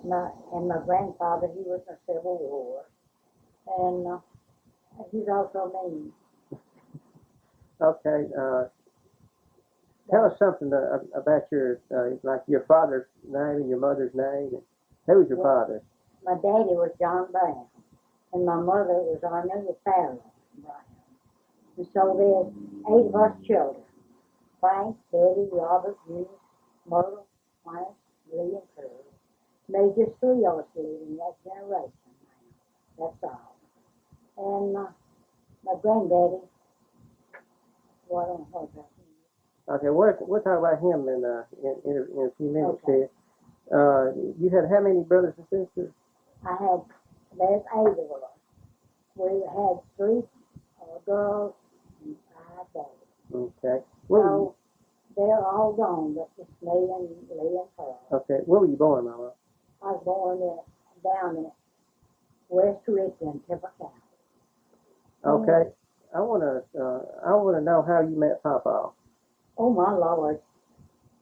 my grandfather, he was in the Civil War, and he's also mean. Okay. Tell us something about your like your father's name and your mother's name. And who was your father? My daddy was John Brown, and my mother was Arnetta Farrell Brown. And so there's 8 of us children: Frank, Betty, Robert, Eunice, Myrtle, Clarence, Lee, and Curly. There's just 3 of us living in that generation now. That's all. And my granddaddy, well, I don't know what about him. Okay, we'll talk about him in a few minutes Okay. here. You had how many brothers and sisters? There's 8 of us. We had 3 girls and 5 boys. Okay. So they're all gone, but just me and Lee and Pearl. Okay. Where were you born, Mama? I was born down in West Richmond, Temple County. Okay. I wanna know how you met Papa. Oh my Lord!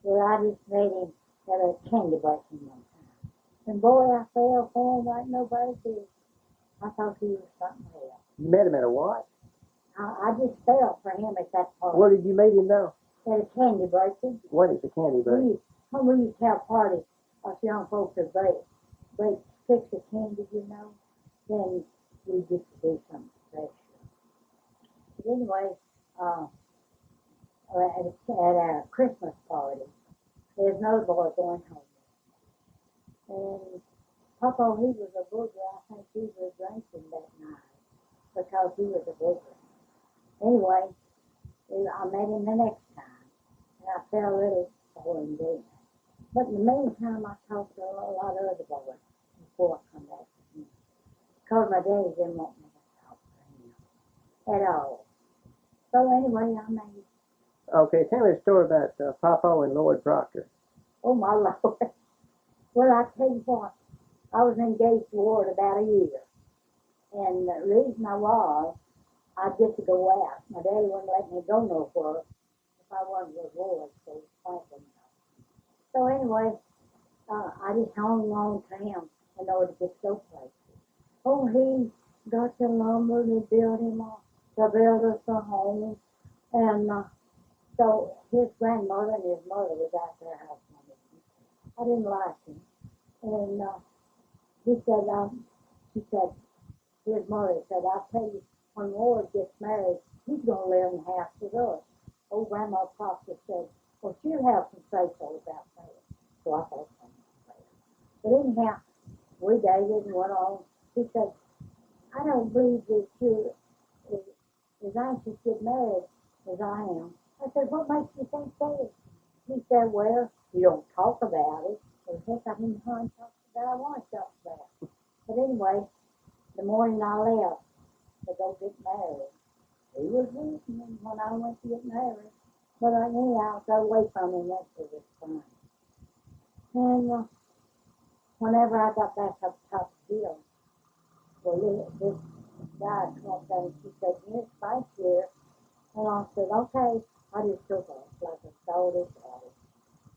Well, I just met him at a candy breaking one time, and boy, I fell for him like nobody did. I thought he was something else. You met him at a what? I just fell for him at that party. Where did you meet him though? At a candy breaking. What is a candy break? When we used to have parties, us young folks would break sticks of candy, you know, then we get to do something special. But anyway, at our Christmas party, there's another boy going home. And Papa, he was a booger. I think he was drinking that night because he was a booger. Anyway, I met him the next time, and I fell a little for him then. But in the meantime, I talked to a lot of other boys before I come back to him. Because my daddy didn't want me to talk to him at all. So anyway, I made. Okay, tell me a story about Papa and Lloyd Proctor. Oh my Lord. Well, I tell you what, I was engaged to Ward about a year. And the reason I was, I'd get to go out. My daddy wouldn't let me go nowhere if I wasn't with Ward, so frankly. So anyway, I just hung on to him in order to get to go places. Oh, he got the lumber and he built us a home. And so his grandmother and his mother was out there helping him. I didn't like him. And she said, his mother said, I'll tell you, when Ward gets married, he's going to live in the house with us. Old Grandma Proctor said, well, she'll have some say-so about that. So I thought something like that. But anyhow, we dated and went on. He said, I don't believe that you're as anxious to get married as I am. I said, what makes you think that? He said, well, you don't talk about it. Well, heck, I didn't want to talk about it. I want to talk about it. But anyway, the morning I left to go get married, he was with me when I went to get married. But anyhow, I got away from him after this time. And whenever I got back up top of the hill, well, this guy come up there and she said, Miss Frank's here. And I said, okay. I just took off like a solid water.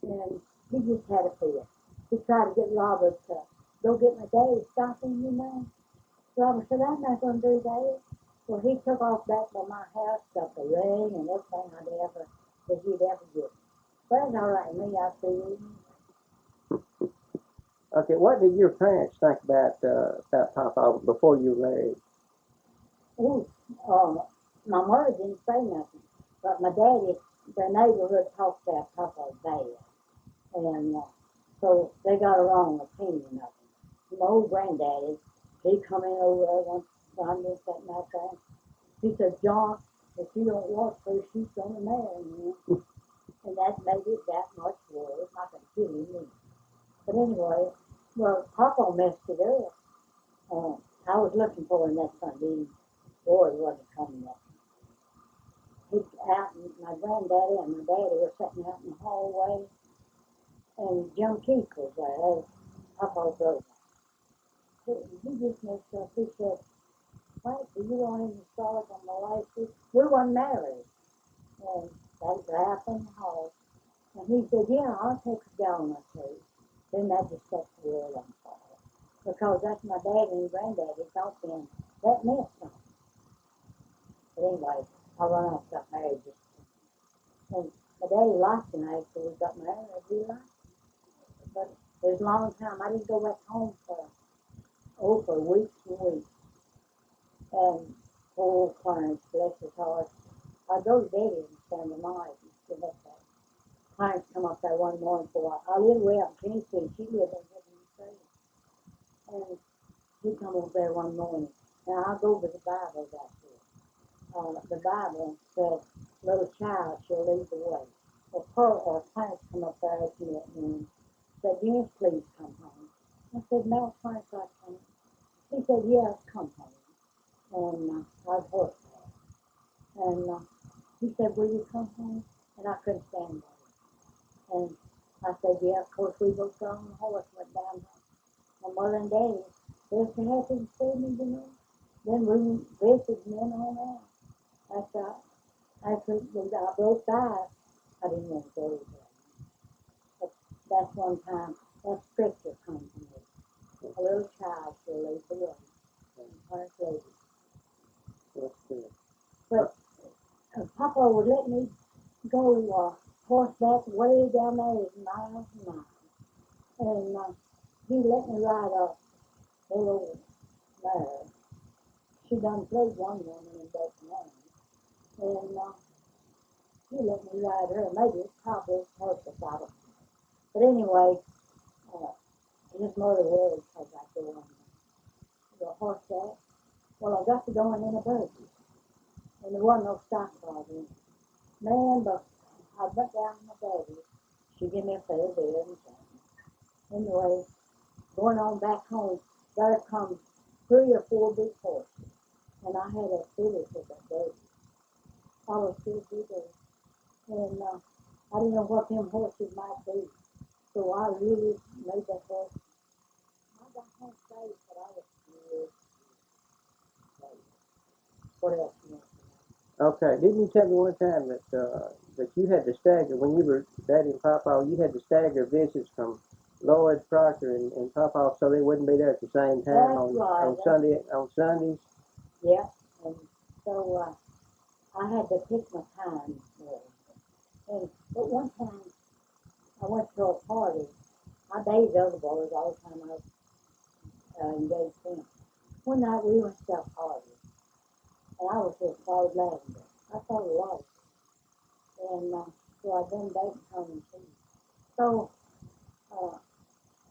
And he just had a fit. He tried to get Robert to go get my daddy shopping, you know. Robert said, I'm not going to do that. Well, he took off back by my house, got the ring and everything that he'd ever get. But it's all right with me, I see you. Okay, what did your parents think about Papa before you were married? My mother didn't say nothing, but my daddy, the neighborhood talked about Papa bad. And so they got a wrong opinion of him. My old granddaddy, he come in over there one Sunday, sitting out there. He said, John, if you don't want her, she's going to marry me. And that made it that much worse. I can kill him. But anyway, well, Papa messed it up. I was looking for him that Sunday. Boy, he wasn't coming up. My granddaddy and my daddy were sitting out in the hallway, and Jim Keith was there, Papa's brother. He just messed up. He said, Frank, do you want him to start on the license? We weren't married. And they laughed in the hall. And he said, yeah, I'll take a gallon or two. Then that just set the world on fire. because that's my daddy and granddaddy thought then that meant something. But anyway, I run off and got married. And my daddy liked me after we got married. He liked me. But it was a long time. I didn't go back home for weeks and weeks. And poor Clarence, bless his heart. I go to bed and spend the night and still up there. Clarence come up there one morning for I lived way up in Tennessee. She lived in Tennessee. And he come over there one morning. Now I go with the Bible back here. The Bible said, little child shall lead the way. Well, Clarence come up there at me at noon. Said, Eunice, please come home. I said, no, Clarence, I can't. He said, yes, come home. And I was horseback. And he said, will you come home? And I couldn't stand there. And I said, yeah, of course we both got on the horse, went down home. My mother and daddy, they're so happy to see me, you know. Then we visited men on out. After I broke by, I didn't want to go there. But that's one time, that scripture comes to me. A little child shall lead the way. And Clarence lady. That's good. But Papa would let me go horseback way down there, miles and miles. And he let me ride a little mare. She done played one woman in Bethlehem. And he let me ride her. Maybe it's probably purpose, I don't know. But anyway, his mother was because I go on the horseback. Well, I got to going in a buggy. And there wasn't no stock car in it. Man, but I went down to my daddy. She gave me a feather bed and things. Anyway, going on back home, there come 3 or 4 big horses. And I had a filly for that baby. I was still good there. And I didn't know what them horses might be. So I really made that horse. I got home safe, but I was good. What else you want to know? Okay, didn't you tell me one time that that you had to stagger, when you were Daddy and Papa, you had to stagger visits from Lloyd, Proctor, and Papa, so they wouldn't be there at the same time on Sundays? Yeah, and so I had to pick my time. But one time I went to a party. I dated other boys all the time I was engaged them. One night we went to a party, and I was with Claude Lavender. I thought it was. And so I'd been dating Tommy too. So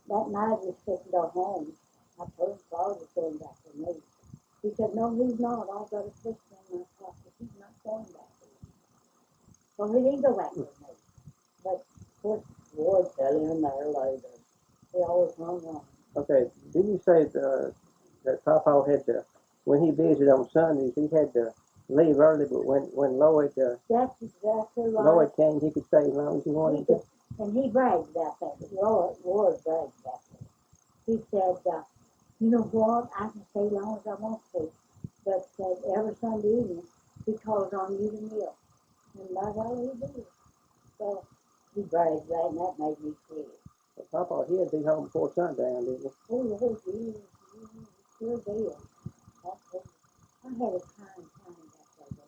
that night we said to go home. I told Claude was going back with me. He said, no, he's not. I've got a sister in my pocket. He's not going back with me. Well, he didn't go back with me. But, of course, Roy fell in there later. He always hung on. Okay, didn't you say that Papa had to, when he visited on Sundays, he had to leave early, but when Lloyd That's exactly right. Lloyd came, he could stay as long as he wanted to? And he bragged about that. Roy bragged about that. He said, you know what, I can stay as long as I want to, but every Sunday evening he calls on you to kneel. And that's all he did. So he bragged that, and that made me feel. But Papa, he had to be home before sundown, didn't he? Oh, Lord, he sure did. I had a time back there.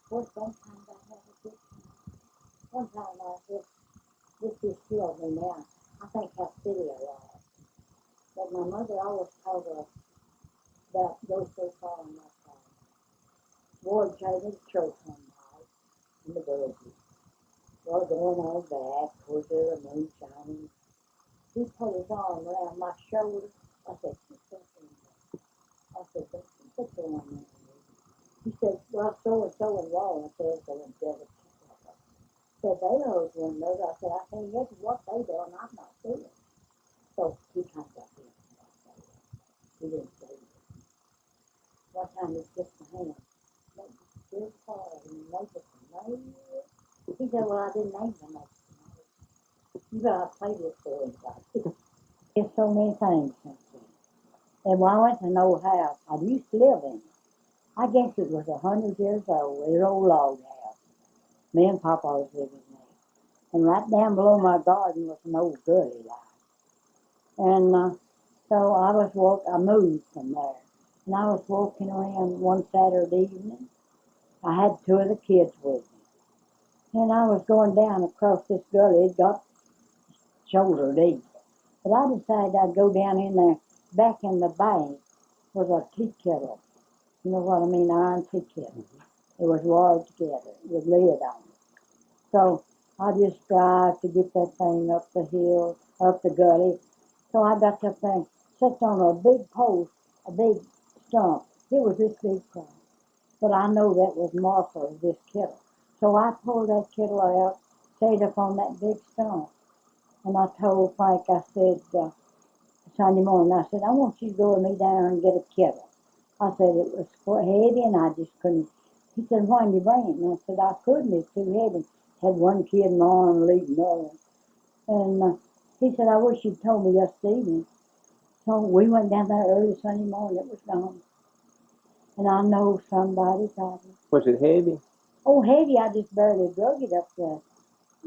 Of course, sometimes I have a good time. One time this just killed me now. I think how silly I was. But my mother always told us about go so far in my time. Lord carried me to church one night in the buggy. Well, going on back, towards the moon shining. He put his arm around my shoulder. I said, keep that in there. I said, keep that arm in there. He said, well, so and wrong. I said, so and said, said they owed one another. I said, I can't get what they do, and I'm not doing it. So he kind of got in. He didn't say it. One time he kissed my hand. This hard and make it nice. He said, well, I didn't name them. You gotta play this for him. There's so many things since then. And when I went to an old house, I used to live in it. I guess it was 100 years old, an old log house. Me and Papa was living there. And right down below my garden was an old gully line. And So I moved from there. And I was walking around one Saturday evening. I had two of the kids with me. And I was going down across this gully. It got shoulder deep. But I decided I'd go down in there. Back in the bank was a tea kettle. You know what I mean? Iron tea kettle. It was wired together with lid on it. So I just drive to get that thing up the hill, up the gully. So I got that thing set on a big post, a big stump. It was this big thing. But I know that was marker of this kettle. So I pulled that kettle out, stayed up on that big stump. And I told Frank, I said, Sunday morning, I said, I want you to go with me down and get a kettle. I said, it was heavy and I just couldn't. He said, why didn't you bring it? And I said, I couldn't, it's too heavy. Had one kid in my arm leading the other. And he said, I wish you'd told me yesterday evening. So we went down there early Sunday morning, it was gone. And I know somebody got it. Was it heavy? Oh, heavy, I just barely drug it up there.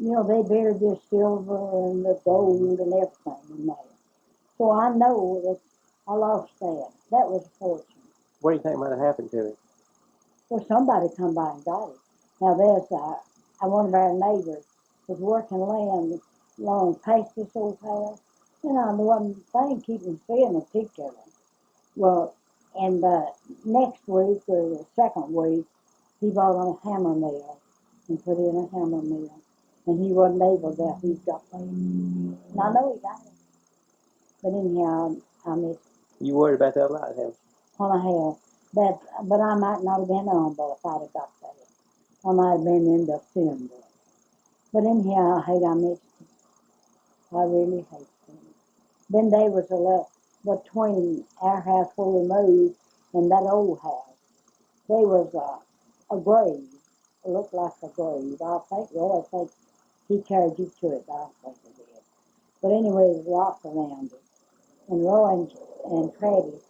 You know, they buried the silver and the gold and everything in there. So I know that I lost that. That was a fortune. What do you think might have happened to it? Well, somebody come by and got it. Now there's one of our neighbors was working land along past this old house. And I'm the one thing keeping seeing the tea kettle. Well, and the next week or the second week, he bought a hammer mill and put in a hammer mill. And he wasn't able to, he got paid. And I know he got it. But anyhow, I missed it. You worried about that a lot, haven't you? Well, I have. But I might not have been on, but if I'd have got that. I might have been in the funeral. But anyhow, I missed it. I really hate it. Then there was a lot between our house where we moved and that old house. There was a grave. It looked like a grave. I think Roy thinks he carried you to it. I don't think he did. But anyway, there's rocks around it. And Roy and Travis,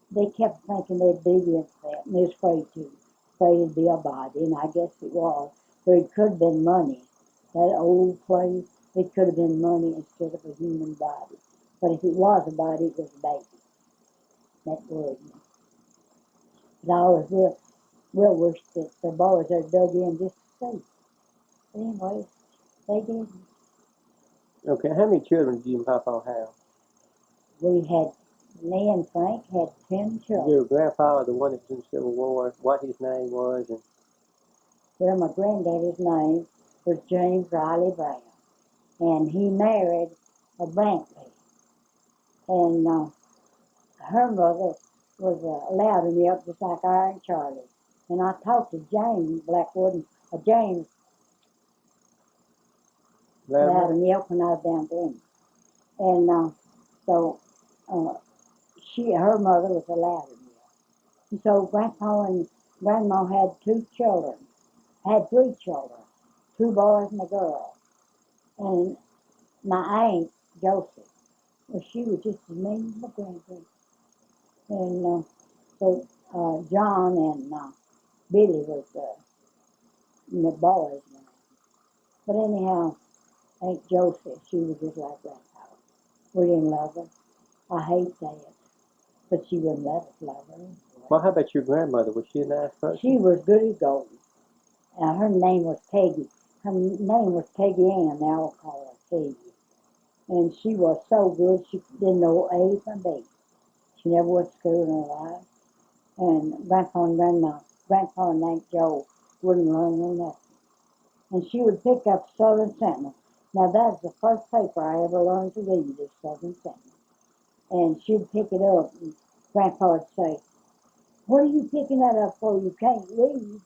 they kept thinking they'd dig into that, and they was afraid to. Afraid it'd be a body, and I guess it was. But it could have been money. That old place, it could have been money instead of a human body. But if it was a body, it was a baby. That worried me. But I always will wish that the boys had dug in just to see. But anyway, they didn't. Okay, how many children did you and Papa have? We had, me and Frank had 10 children. Your grandpa, the one that was in the Civil War, what his name was? And Well, my granddaddy's name was James Riley Brown. And he married a Brantley. And her mother was Loudermilk, just like Iron Charlie. And I talked to James Blackwood, James Loudermilk when I was down there. And so her mother was a Loudermilk. And so Grandpa and Grandma had 2 children, had 3 children, 2 boys and a girl. And my aunt, Josie, well, she was just as mean as my grandpa. And so John and Billy was the boys' name. But anyhow, Aunt Josie, she was just like Grandpa. We didn't love her. I hate that. But she wouldn't let us love her. well, how about your grandmother? Was she a nice person? She was good as gold. Her name was Peggy. Her name was Peggy Ann. Now I'll call her Peggy. And she was so good, she didn't know A from B. She never went to school in her life. And Grandpa and Aunt Joe wouldn't learn her nothing. And she would pick up Southern Sentinel. Now that's the first paper I ever learned to read, is Southern Sentinel. And she'd pick it up, and Grandpa would say, "What are you picking that up for? You can't read."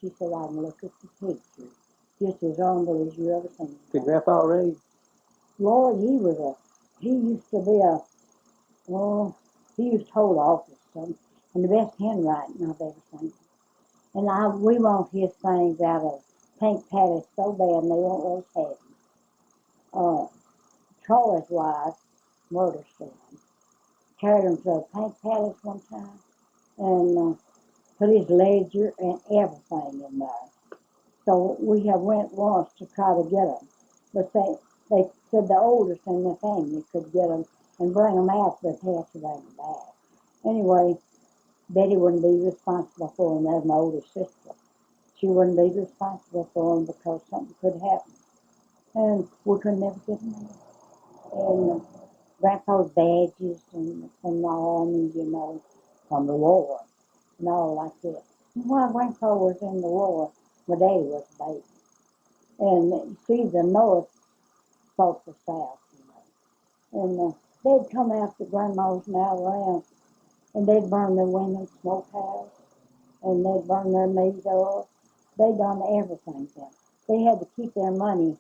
She said, "I can look at the picture. Just as humble as you ever seen." Could Grandpa read? Lord, he used to be he used to hold office, and the best handwriting I've ever seen. And we want his things out of Pink Palace so bad, and they won't let us have them. Troy's wife, Murderstone, carried him to Pink Palace one time, and put his ledger and everything in there. So we have went once to try to get them, but they said the oldest in the family could get them and bring them out, but they had to bring them back. Anyway, Betty wouldn't be responsible for them. That's my older sister. She wouldn't be responsible for them because something could happen. And we could never get them out. And Grandpa's badges and from the army, you know, from the war and all like that. And while Grandpa was in the war, my daddy was a baby. And you see, the North fought the South, you know. And they'd come out to Grandma's now around, and they'd burn the women's smokehouse, and they'd burn their meat up. They done everything to them. They had to keep their money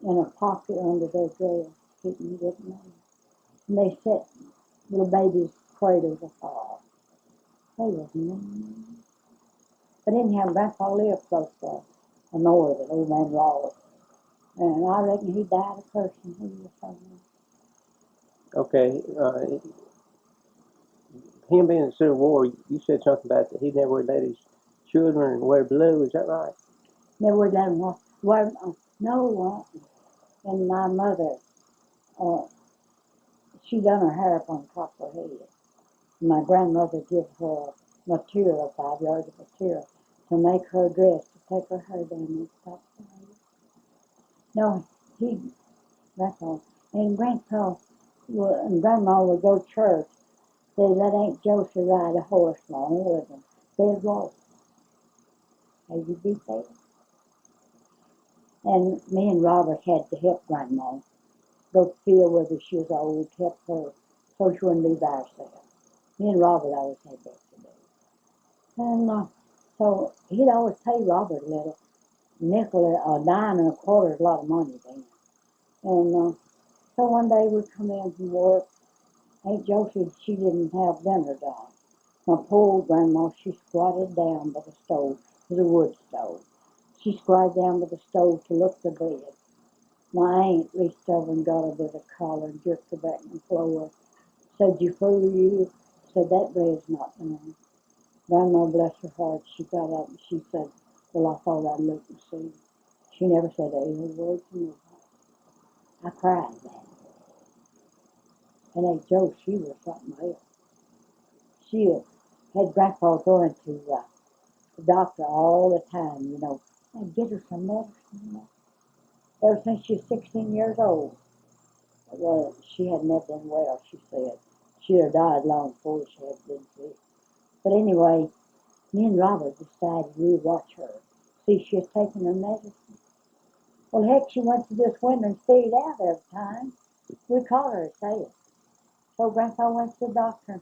in a pocket under their dress, keep them getting money. And they set little babies' cradles afire. They was mean. But anyhow, Grandpa lived close to a northern, old man Rowland. And I reckon he died a person. He was so mean. Okay, him being in the Civil War, you said something about that he never would let his children wear blue. Is that right? Never would let him wear, no, and my mother, she done her hair up on top of her head. My grandmother gave her material, 5 yards of material, to make her dress, to take her hair down and top of her head. No, Grandpa, and Grandpa and Grandma would go to church. They let Aunt Josie ride a horse along with them. They'd walk. Have you beat that? And me and Robert had to help Grandma go to the field with her. She was old, help her, so she wouldn't be by herself. Me and Robert always had that to do. And so he'd always pay Robert a little. Nickel, a dime and a quarter is a lot of money then. And so one day we come in from work. Aunt Josie, she didn't have dinner done. My poor grandma, she squatted down by the stove. It was a wood stove. She squatted down by the stove to look at the bread. My aunt reached over and got a bit of collar and jerked her back on the floor. Said, "You fool, you." Said, "That bread's not done." Grandma, bless her heart, she got up and she said, "Well, I thought I'd look and see." She never said a word to me. I cried then. And Aunt Jo, she was something else. She had Grandpa going to the doctor all the time, you know, and get her some medicine, you know. Ever since she was 16 years old. Well, she had never been well, she said. She'd have died long before she had been sick. But anyway, me and Robert decided we'd watch her. See, she was taking her medicine. Well, heck, she went to this window and stayed out every time. We caught her at it. So Grandpa went to the doctor.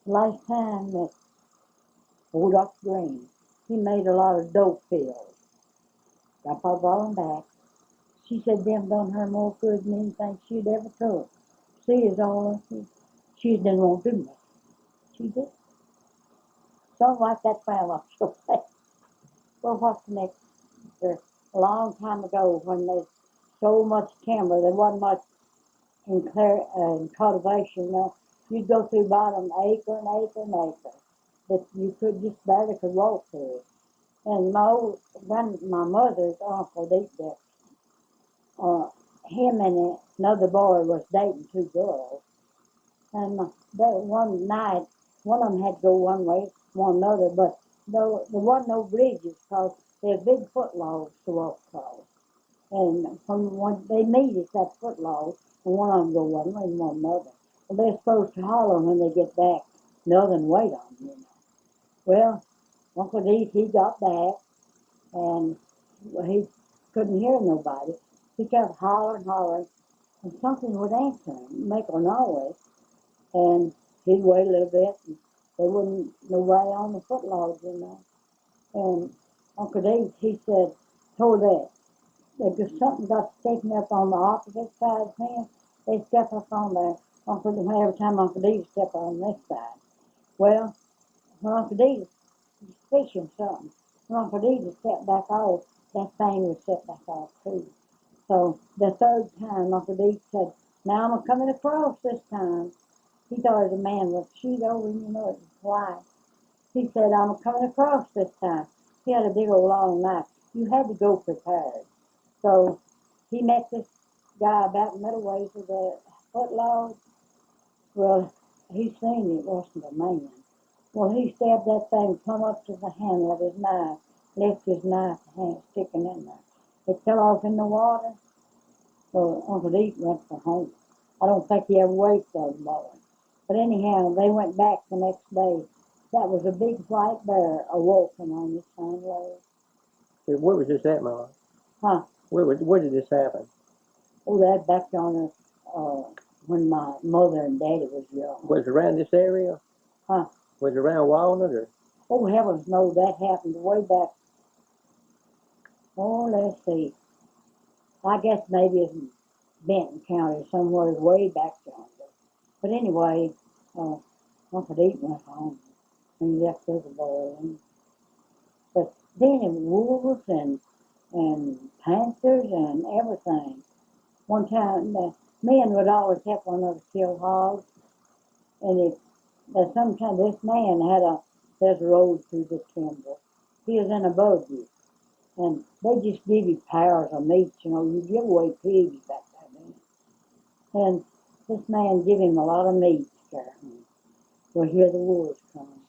Last time that old Dr. Green, he made a lot of dope pills. Grandpa brought them back. She said them done her more good than anything she'd ever took. See, is all she didn't want to do nothing. She did. Something like that found off your face. Well, what's the next? A long time ago, when there's so much timber, there wasn't much in cultivation. You know, you'd go through about an acre and acre and acre that you could just barely could walk through. And my mother's uncle, him and another boy was dating two girls. And that one night, one of them had to go one way, one another, but there wasn't no bridges because there were big foot logs to walk across. And from when they meet at that foot log, and one of them go one way and one another. Well, they're supposed to holler when they get back, the other and wait on them, you know. Well, Uncle D, he got back, and he couldn't hear nobody. He kept hollering, and something would answer him, make a noise. And he'd wait a little bit, and there wasn't nobody on the foot logs, you know. And Uncle Dave, he said, told that if something got sticking up on the opposite side of him, they'd step up on there. Every time Uncle Dave stepped on this side. Well, when Uncle Dave was fishing something, when Uncle Dave stepped back off, that thing would step back off too. So the third time, Uncle Dave said, "Now I'm coming across this time." He thought it was a man with a sheet over him, you know, it was white. He said, "I'm coming across this time." He had a big old long knife. You had to go prepared. So he met this guy about middle ways of the foot log, Well, he seen it wasn't a man. Well, he stabbed that thing, come up to the handle of his knife, left his knife hand sticking in there. It fell off in the water. So Uncle Deke went for home. I don't think he ever waked those boys. But anyhow, they went back the next day. That was a big white bear a-walking on the same road. Where was this at, Mama? Huh? Where did this happen? Oh, that back on when my mother and daddy was young. Was it around this area? Huh? Was it around Walnut or? Oh, heavens no, that happened way back. Oh, let's see. I guess maybe it's in Benton County, somewhere way back yonder. But anyway, Uncle Deke went home and he left us a boy. But then it wolves and panthers and everything. One time, the men would always help one another kill hogs. And sometimes this man there's a road through the timber. He was in a buggy. And they just give you powers of meat, you give away pigs back then. And this man give him a lot of meat to carry home. Well, here the wolves come.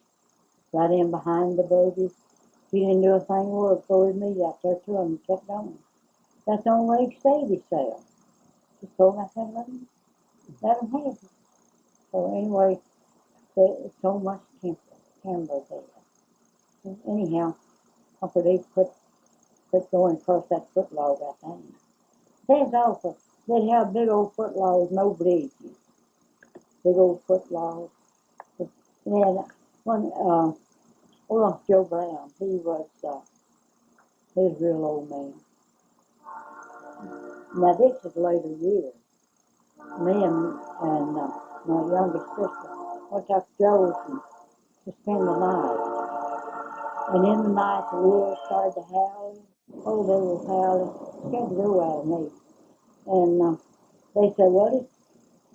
Right in behind the buggy. He didn't do a thing more, throw his meat out there to him and kept going. That's the only way he saved himself. Just told him, I said, let him have it. So anyway, there's so much timber there. Anyhow, Uncle Deke quit going across that foot log, I think. There's also, they'd have big old foot logs, no bridges. Big old foot logs. And then one, old Joe Brown, he was a real old man. Now this is later years. Me and my youngest sister went up to Joe's to spend the night. And in the night the wolves started to howl. Oh, they were howling. Scared the dough out of me. And they said, well,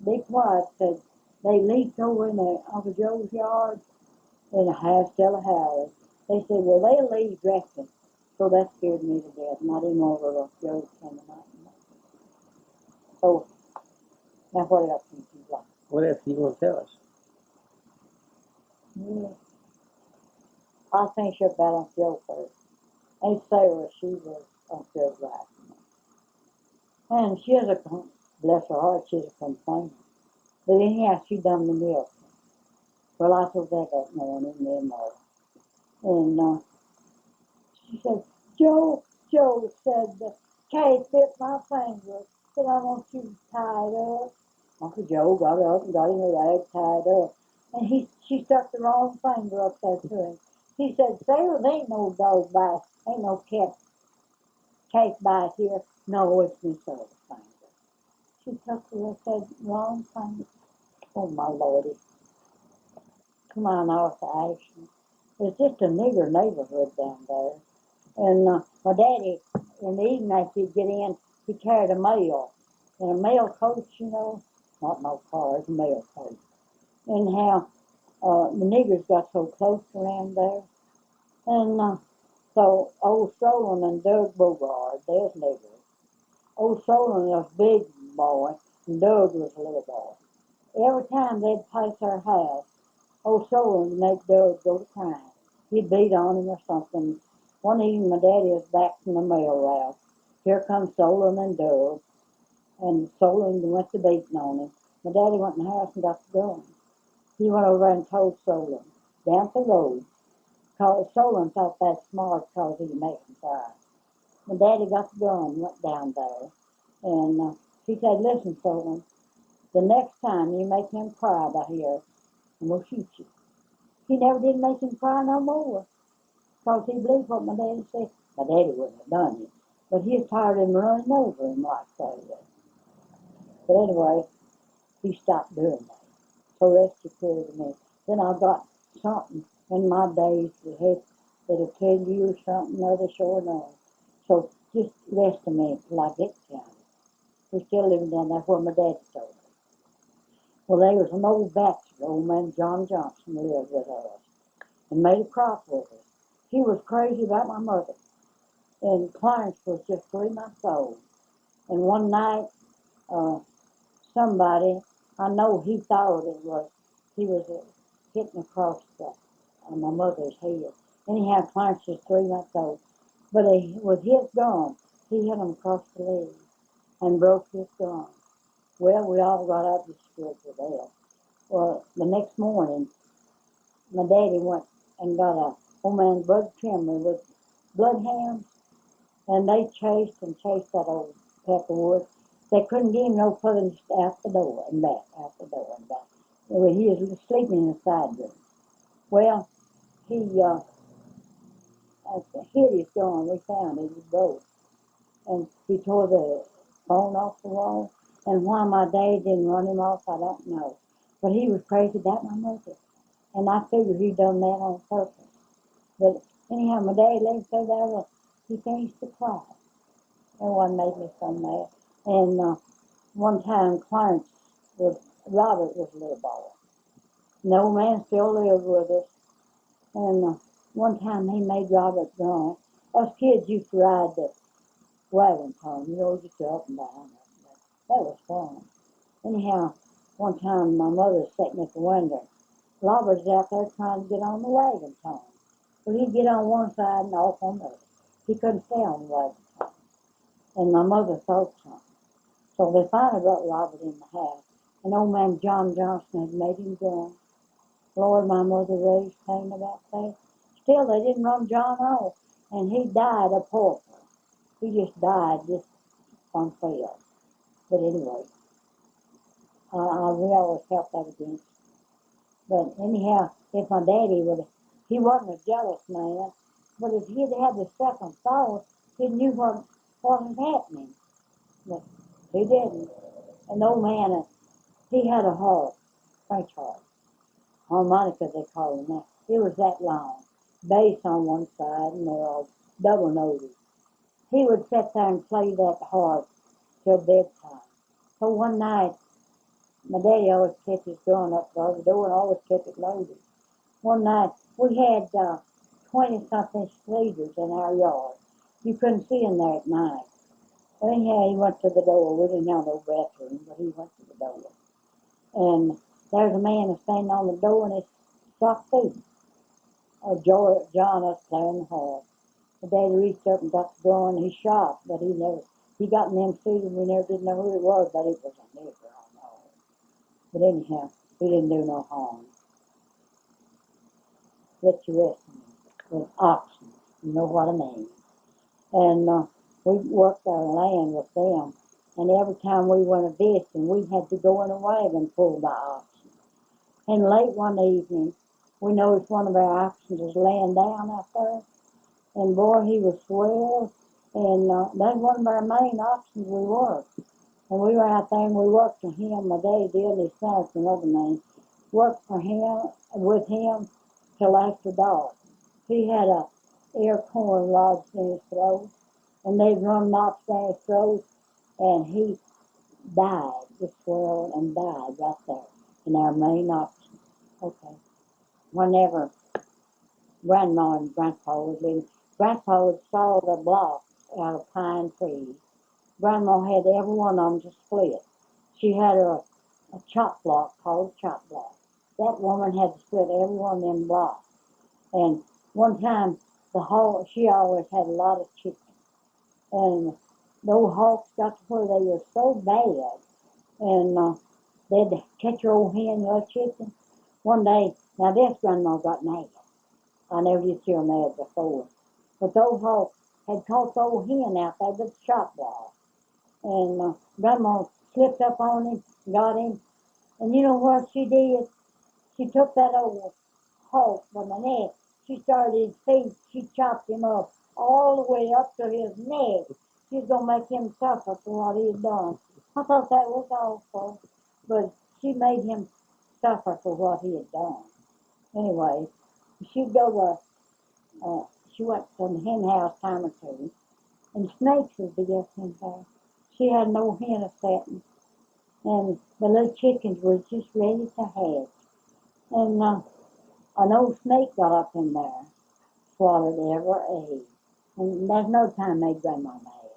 be quiet. Said they leaped over in Uncle Joe's yard and still a howling. They said, well, they'll leave dressing. So that scared me to death. Not even over Uncle Joe's coming out. So now what else would you like? What else do you want to tell us? Yeah. I'll finish up about Uncle Joe first. Aunt Sarah, she was Uncle Joe's wife. And she has bless her heart, she's a complainer. But anyhow, she done the milk. Well, I told that morning, and she said, Joe said, Kate bit my finger. Said, I want you to tie it up. Uncle Joe got up and got him a rag tied up. And she stuck the wrong finger up there to him. He said, Sarah, there ain't no dog bite, ain't no case bite here. No, it's Miss Sarah's finger. She took the said, wrong finger. Oh, my Lordy. Come on off the Ashland. It's just a nigger neighborhood down there. And my daddy, in the evening after he'd get in, he carried a mail. And a mail coach, not no car, it's a mail coach. Anyhow, the niggers got so close around there. And so old Solon and Doug Bogard, there's niggers. Old Solon was a big boy, and Doug was a little boy. Every time they'd pass our house, old Solon would make Doug go to crying. He'd beat on him or something. One evening, my daddy was back from the mail route. Here comes Solon and Doug, and Solon went to beating on him. My daddy went in the house and got the gun. He went over and told Solon, down the road, because Solon thought that smart because he was making fire. My daddy got the gun and went down there, and he said, listen, Solon, the next time you make him cry by here, I'm going to shoot you. He never did make him cry no more, because he believed what my daddy said. My daddy wouldn't have done it, but he was tired of him running over him like that. But anyway, he stopped doing that. So rest assured to me. Then I got something in my days that'll tell you something other sure knows. So just rest a minute till I get to town. We're still living down there where my daddy told me. Well, there was an old bachelor, old man John Johnson, lived with us and made a crop with us. He was crazy about my mother. And Clarence was just 3 months old. And one night, somebody I know he thought he was hitting across my mother's head. Anyhow, Clarence was 3 months old. But with his gun, he hit him across the leg and broke his gun. Well, we all got up and scared to death. Well, the next morning, my daddy went and got a old man bud trimmer with bloodhounds, and they chased that old Pepperwood. They couldn't get him no further than just out the door and back, out the door and back. Well, he was sleeping in the side room. Well, he hid his gun. We found it was broke, and he tore the bone off the wall. And why my dad didn't run him off, I don't know. But he was crazy about my mother, and I figured he done that on purpose. But anyhow, my dad let him stay there. Well, he finished the cry. And one made me so mad. And one time, Robert was a little boy. And the old man still lived with us. And one time he made Robert drunk. Us kids used to ride the wagon home, just up and down. That was fun. Anyhow, one time my mother was sitting at the window. Robert's out there trying to get on the wagon home. But he'd get on one side and off on the other. He couldn't stay on the wagon home. And my mother thought something. So they finally brought Robert in the house. And old man John Johnson had made him drunk. Lord, my mother raised pain about that. Still, they didn't run John off. And he died a pauper. He just died on fail. But anyway, we always helped that against. But anyhow, if my daddy he wasn't a jealous man, but if he'd had the second thought, he knew what was happening. But he didn't. And the old man, he had a harp, French harp. Harmonica, they call them that. It was that long. Bass on one side, and they're all double noted. He would sit there and play that harp till bedtime. So one night, my daddy always kept his gun up by the door and always kept it loaded. One night, we had 20-something cedars in our yard. You couldn't see in there at night. But anyhow, he went to the door. We didn't have no bathroom, but he went to the door. And there's a man standing on the door and his soft feet. John up there in the hall. The daddy reached up and got the gun. He shot, but he got in them cedars. We never did know who it was, but it was a nigger, I know. But anyhow, he didn't do no harm. Let you rest in with oxen. You know what I mean. And we worked our land with them. And every time we went a visiting, we had to go in a wagon pulled by oxen. And late one evening, we noticed one of our oxen was laying down out there. And boy, he was swell. And that's one of our main oxen we worked. And we were out there and we worked for him. My daddy did, his son's another name. Worked for him, with him, till after dark. He had a ear corn lodged in his throat. And they'd run knots down his throat. And he died, just swelled and died right there in our main oxen. Okay. Whenever Grandma and Grandpa was living, Grandpa would saw the blocks out of pine trees. Grandma had every one of them to split. She had a chop block called a chop block. That woman had to split every one of them blocks. And one time, she always had a lot of chicken. And those hawks got to where they were so bad. And they'd catch your old hen, your chicken. One day, now this Grandma got mad. I never did see her mad before. But those hawks had caught the old hen out there with the chop block. And Grandma slipped up on him, got him. And you know what she did? She took that old hawk by the neck. She started his feet. She chopped him up all the way up to his neck. She was going to make him suffer for what he had done. I thought that was awful. But she made him suffer for what he had done. Anyway, she'd go she went to the hen house time or two. And snakes would be up in there. She had no hen a setting. And the little chickens were just ready to hatch. And an old snake got up in there, swallowed every egg. And there's no time made Grandma mad.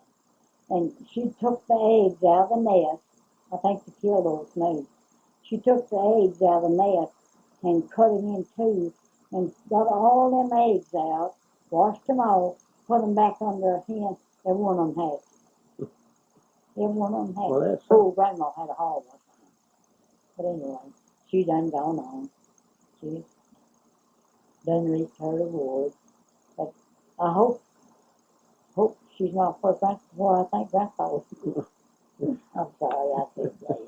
And she took the eggs out of the nest, I think to kill those snakes. she took the eggs out of the nest and cut them in two and got all them eggs out, washed them off, put them back under her hen, and one of them hatched. Every one of them hatched. Well, that's Poor grandma had a hard one. But anyway, she done gone on. She done reached her reward. But I hope she's not for I think grandpa was. I'm sorry, I said that.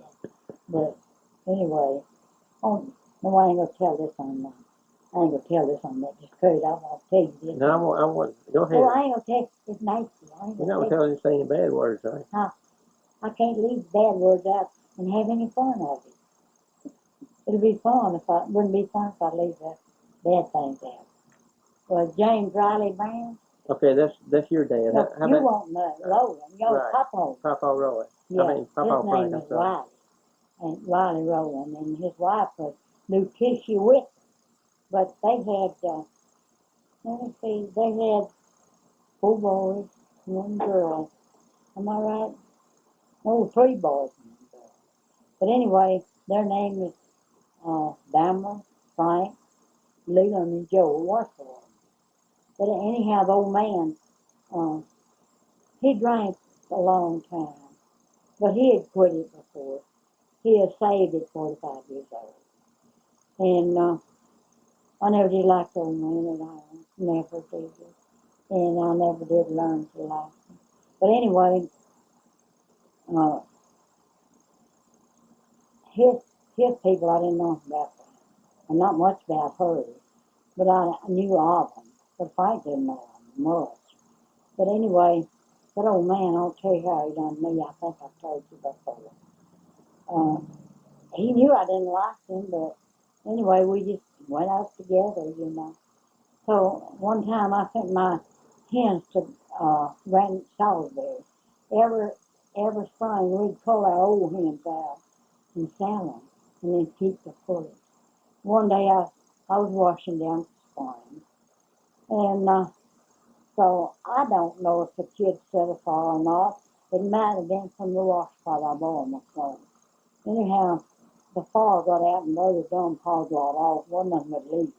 But anyway, no, I ain't gonna tell this on I ain't gonna tell this on that. Just cut it off. I'll tell you this. No, I want. Go ahead. Well, I ain't gonna tell. It's nice. You're not gonna tell us any bad words, are you? I can't leave bad words out and have any fun of it. It'll be fun if I wouldn't be fun if I leave the bad things out. Well, James Riley Brown. Okay, that's your dad. No, How you about won't know Rowland. Your right. Papa. Mamaw Rowland? Yeah, I mean, Papa his Frank. name is Riley, and Riley Rowland, and his wife was Lucia Witt. But they had, let me see, they had 4 boys, 1 girl. Am I right? No, 3 boys and 1 girl. But anyway, their name is Bama, Frank, Leland, and Joe Warsaw. But anyhow, the old man, he drank a long time, but he had quit it before. He had saved at 45 years old. And I never did like the old man at all. Never did. And I never did learn to like him. But anyway, his people, I didn't know about them. And not much about hers. But I knew of them. But Frank didn't know them much. But anyway, that old man, I'll tell you how he done me. I think I told you before. He knew I didn't like him, but anyway, we just went out together, you know. So one time I sent my hens to Grand Salisbury. Every spring we'd pull our old hens out and sell them, and then keep the fullies. One day I was washing down the spring, and so I don't know if the kid set a fire or not. It might have been from the wash pot I bought my clothes. Anyhow, the fire got out and the other dumb hog lot off. One of them had leaked.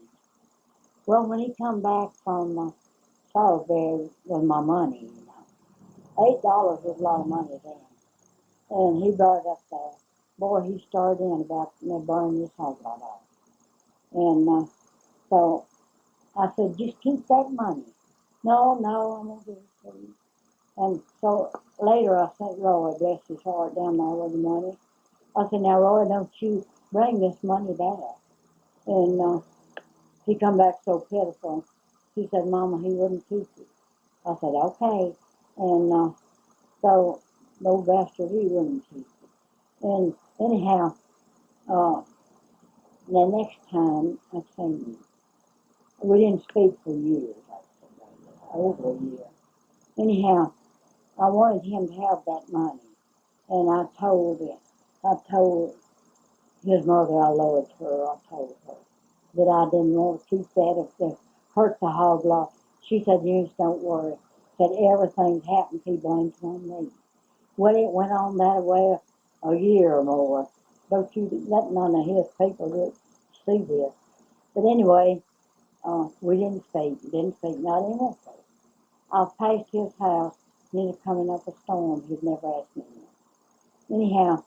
Well, when he come back from Salisbury with my money, you know, $8 was a lot of money then. And he brought it up there. Boy, he started in about burning his hog lot off. And so I said, just keep that money. No, I'm going to give it to you. And so later I sent Roy, bless his heart, down there with the money. I said, now, Roy, don't you bring this money back. And he come back so pitiful. He said, Mama, he wouldn't keep it. I said, okay. And so the old bastard, he wouldn't keep it. And anyhow, the next time I came, we didn't speak for years, over a year. Anyhow, I wanted him to have that money. And I told his mother, I loved her, I told her that I didn't want to keep that if it hurt the hog lot. She said, Eunice, don't worry. Said, everything's happened, he blames it on me. Well, it went on that way a year or more. Don't you let none of his people see this. But anyway, we didn't speak, not anymore. I passed his house, and it was coming up a storm. He'd never asked me. Anyhow,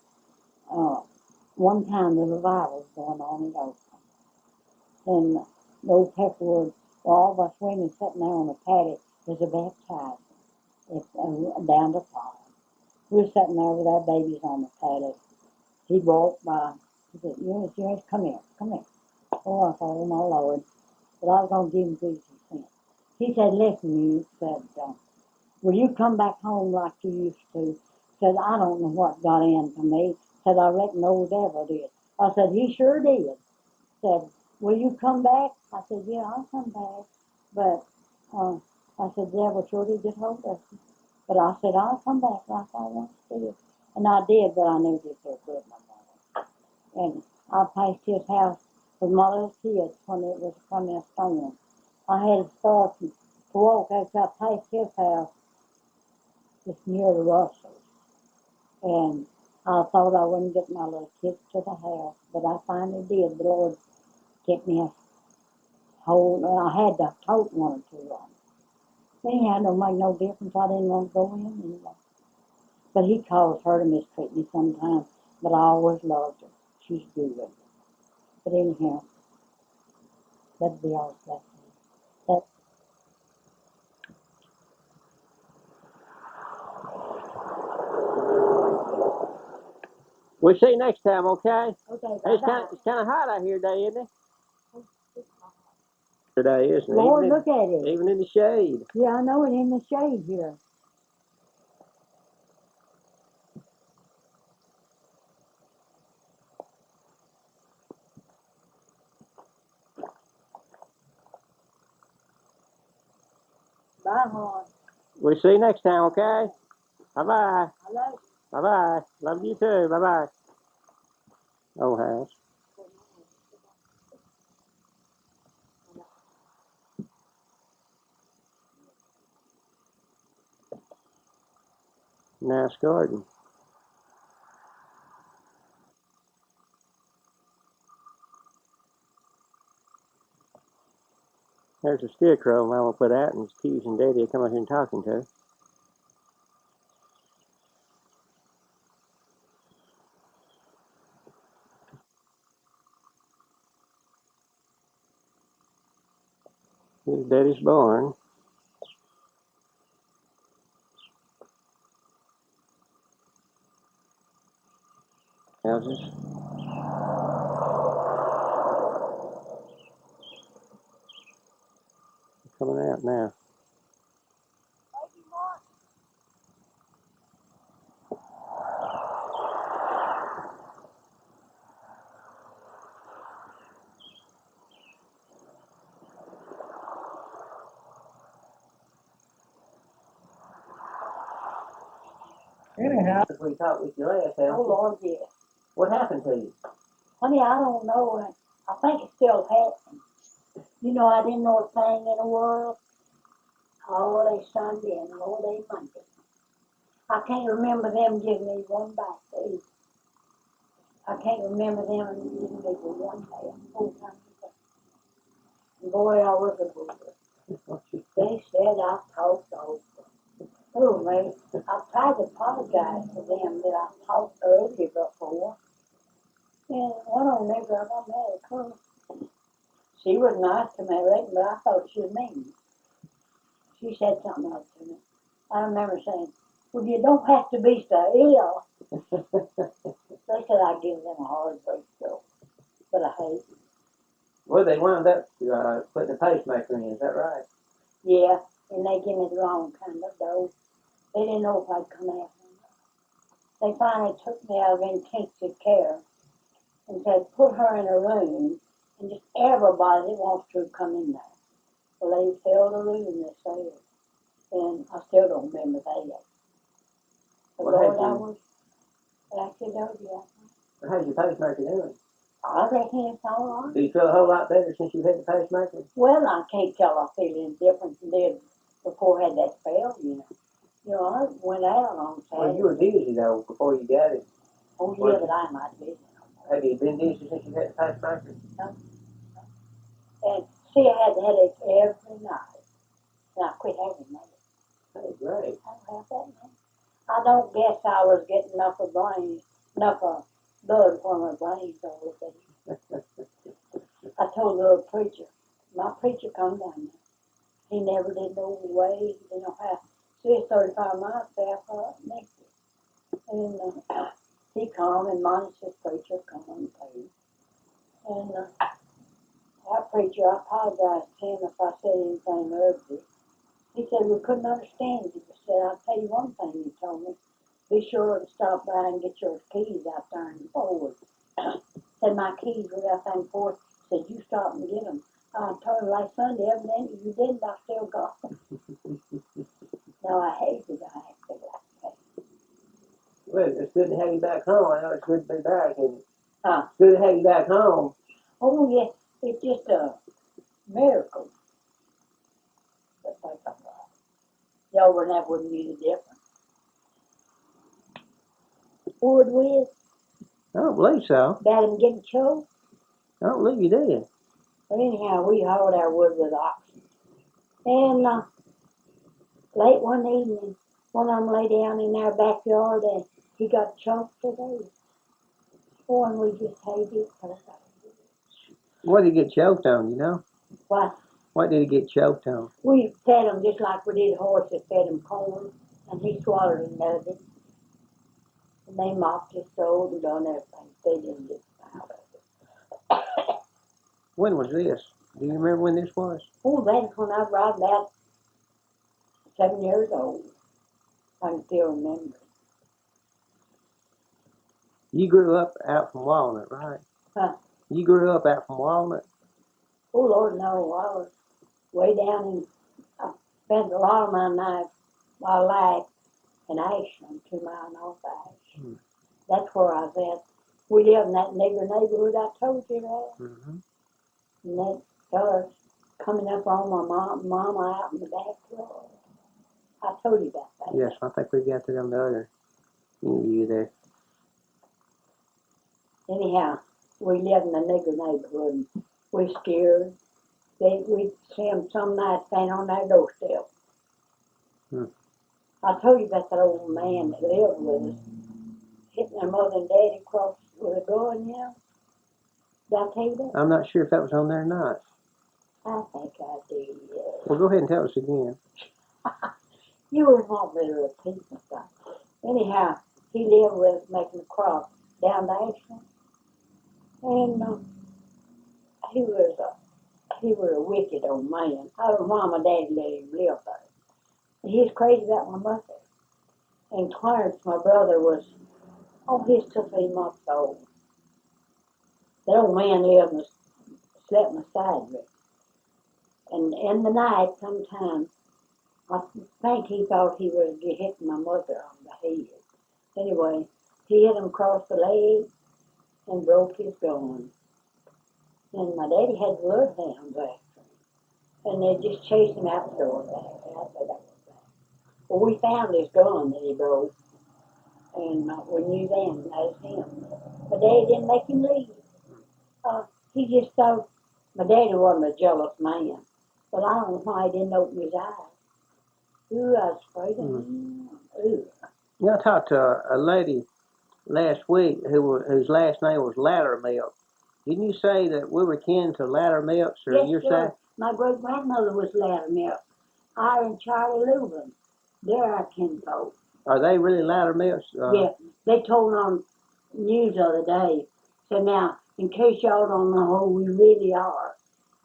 one time the revival was going on in Oakland. And the old Pepperwood, all of us women sitting there on the patio, was a baptizing. It's down the farm. We were sitting there with our babies on the patio. He walked by. He said, Eunice, come here. Oh, I thought, oh, my Lord. But I was going to give him 50 cents. He said, listen, you said, will you come back home like you used to? Said, I don't know what got into me. Said, I reckon the old devil did. I said, he sure did. Said, will you come back? I said, yeah, I'll come back. But I said, the devil sure did get hold of me. But I said, I'll come back like I want to do. And I did, but I knew this was good no more. And I passed his house with my little kids when it was coming a storm. I had to start to walk after I passed his house just near the Russells. And I thought I wouldn't get my little kids to the house, but I finally did. The Lord kept me a hold, and I had to tote one or two of them. Anyhow, it don't make no difference. I didn't want to go in anyway. But he caused her to mistreat me sometimes, but I always loved her. She's good. But anyhow, that'd be all that. That We'll see you next time, okay? okay. Hey, it's kind of hot out here today, isn't it? Today, isn't it? Lord, look at it. Even in the shade. Yeah, I know it in the shade here. Bye, hon. We'll see you next time, okay? Bye-bye. I love you. Bye-bye. Love you too. Bye-bye. Old house. Nice garden. There's a scarecrow I'm going to put out, and Steve and Daddy will come out here and talking to. Here's Daddy's barn. Houses. Coming out now. Anyhow, we talked with you last time. Oh, Lord, yeah. What happened to you? Honey, I don't know. I think it's still happening. You know, I didn't know a thing in the world. All they Sunday and all day Monday. I can't remember them giving me one bite to eat. I can't remember them giving me one day. Boy, I was a booger. They said I talked over. Oh, man, I tried to apologize to them that I talked earlier before. And one of them never got mad at her. She was nice to me, but I thought she was mean. She said something else to me. I remember saying, well, you don't have to be so ill. They said I give them a hard break, though. But I hate it. Well, they wound up putting a pacemaker in, is that right? Yeah, and they gave me the wrong kind of dose. They didn't know if I'd come out. They finally took me out of intensive care and said, put her in a room and just everybody that wants to come in there. Well, they filled the room, they said. And I still don't remember that. But Lord, I was actually yeah. How's your pacemaker doing? I reckon it's all right. Do you feel a whole lot better since you had the pacemaker? Well, I can't tell I feel any different than did before I had that spell, you know. You know, I went out on Saturday. Well, you were dizzy, though, before you got it. Oh, yeah, but I'm not dizzy. Have you been dizzy since you had the pacemaker? No. And see, I had headaches every night. And I quit having that. Hey, great. I don't have that now. I don't guess I was getting enough of blood for my brains all the day. I told the little preacher, my preacher come down there. He never did know the way, he didn't know how. See, it's 35 miles there for next year. And he come and Monica's preacher come and paid. And our preacher, I apologized to him if I said anything ugly. He said we couldn't understand you. He said, I'll tell you one thing he told me. Be sure to stop by and get your keys out there and forward. Said my keys were out there and forward. Said you stop and get them. I told him last Sunday, evidently you didn't, I still got them. No, I hated I acted like that. Well, it's good to have you back home. I know it's good to be back. And Huh? it's good to have you back home. Oh, yes, it's just a miracle. But that's all right. Y'all would never be any different. wood with? I don't believe so. About him getting choked? I don't believe you did. But anyhow, we hauled our wood with oxen. And late one evening, one of them lay down in our backyard and he got choked to death. Oh, and we just hated it. What did he get choked on, you know? What? What did he get choked on? We fed him just like we did horses, fed him corn, and he swallowed a nugget. And they mopped his throat and done everything. They didn't get out of it. When was this? Do you remember when this was? Oh, that's when I was about 7 years old. I can still remember. You grew up out from Walnut, right? Huh? You grew up out from Walnut? Oh, Lord, no. I was way down in, I spent a lot of my life in Ashland, 2 miles north of Ashland. That's where I was at. We lived in that nigger neighborhood I told you about. Mm-hmm. And that fellas coming up on my mama out in the backyard. I told you about that. Yes, I think we got to them the other interview there. Anyhow, we lived in the nigger neighborhood. And we scared. We'd see them some night standing on their doorstep. I told you about that old man that lived with us, hitting their mother and daddy across with a gun, you know? Did I tell you that? I'm not sure if that was on there or not. I think I did. Well, go ahead and tell us again. You wouldn't want me to repeat myself. Anyhow, he lived with us making a cross down to Ashland. And he was a wicked old man. I don't know why my daddy let him live there. He was crazy about my mother. And Clarence, my brother, he's 2 3 months old. That old man lived and slept beside me. And in the night, sometime, I think he thought he was hitting my mother on the head. Anyway, he hit him across the leg and broke his gun. And my daddy had bloodhounds after him. And they just chased him out the door back. And I said, that was bad. Well, we found his gun that he broke. And we knew then that was him. My daddy didn't make him leave. He just thought my daddy wasn't a jealous man. But I don't know why he didn't open his eyes. Ooh, I was afraid of him. Ooh. You know, I talked to a lady last week whose last name was Lattermilk. Didn't you say that we were kin to Lattermilks, or Yes, your sir. side? My great-grandmother was Lattermilk. I and Charlie Lubin. They're our kinfolk. Are they really Lattermilks? Yeah, they told on news the other day. So now, in case y'all don't know who we really are,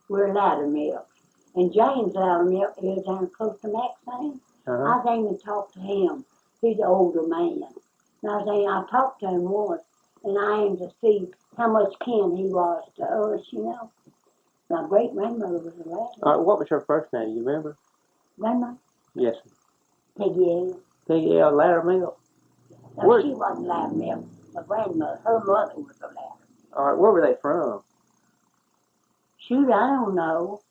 we're Lattermilks. And James Lattermilk lives down close to Maxine. I was aiming to talk to him. He's an older man. And I was saying, I talked to him once, and I aimed to see how much kin he was to us, you know. My great-grandmother was a Lattermilk. What was her first name? You remember? Grandma? Yes. Peggy. Peggy L. Lattermilk? No, she wasn't Lattermilk. My grandmother, her mother was a Lattermilk. All right, where were they from? Shoot, I don't know.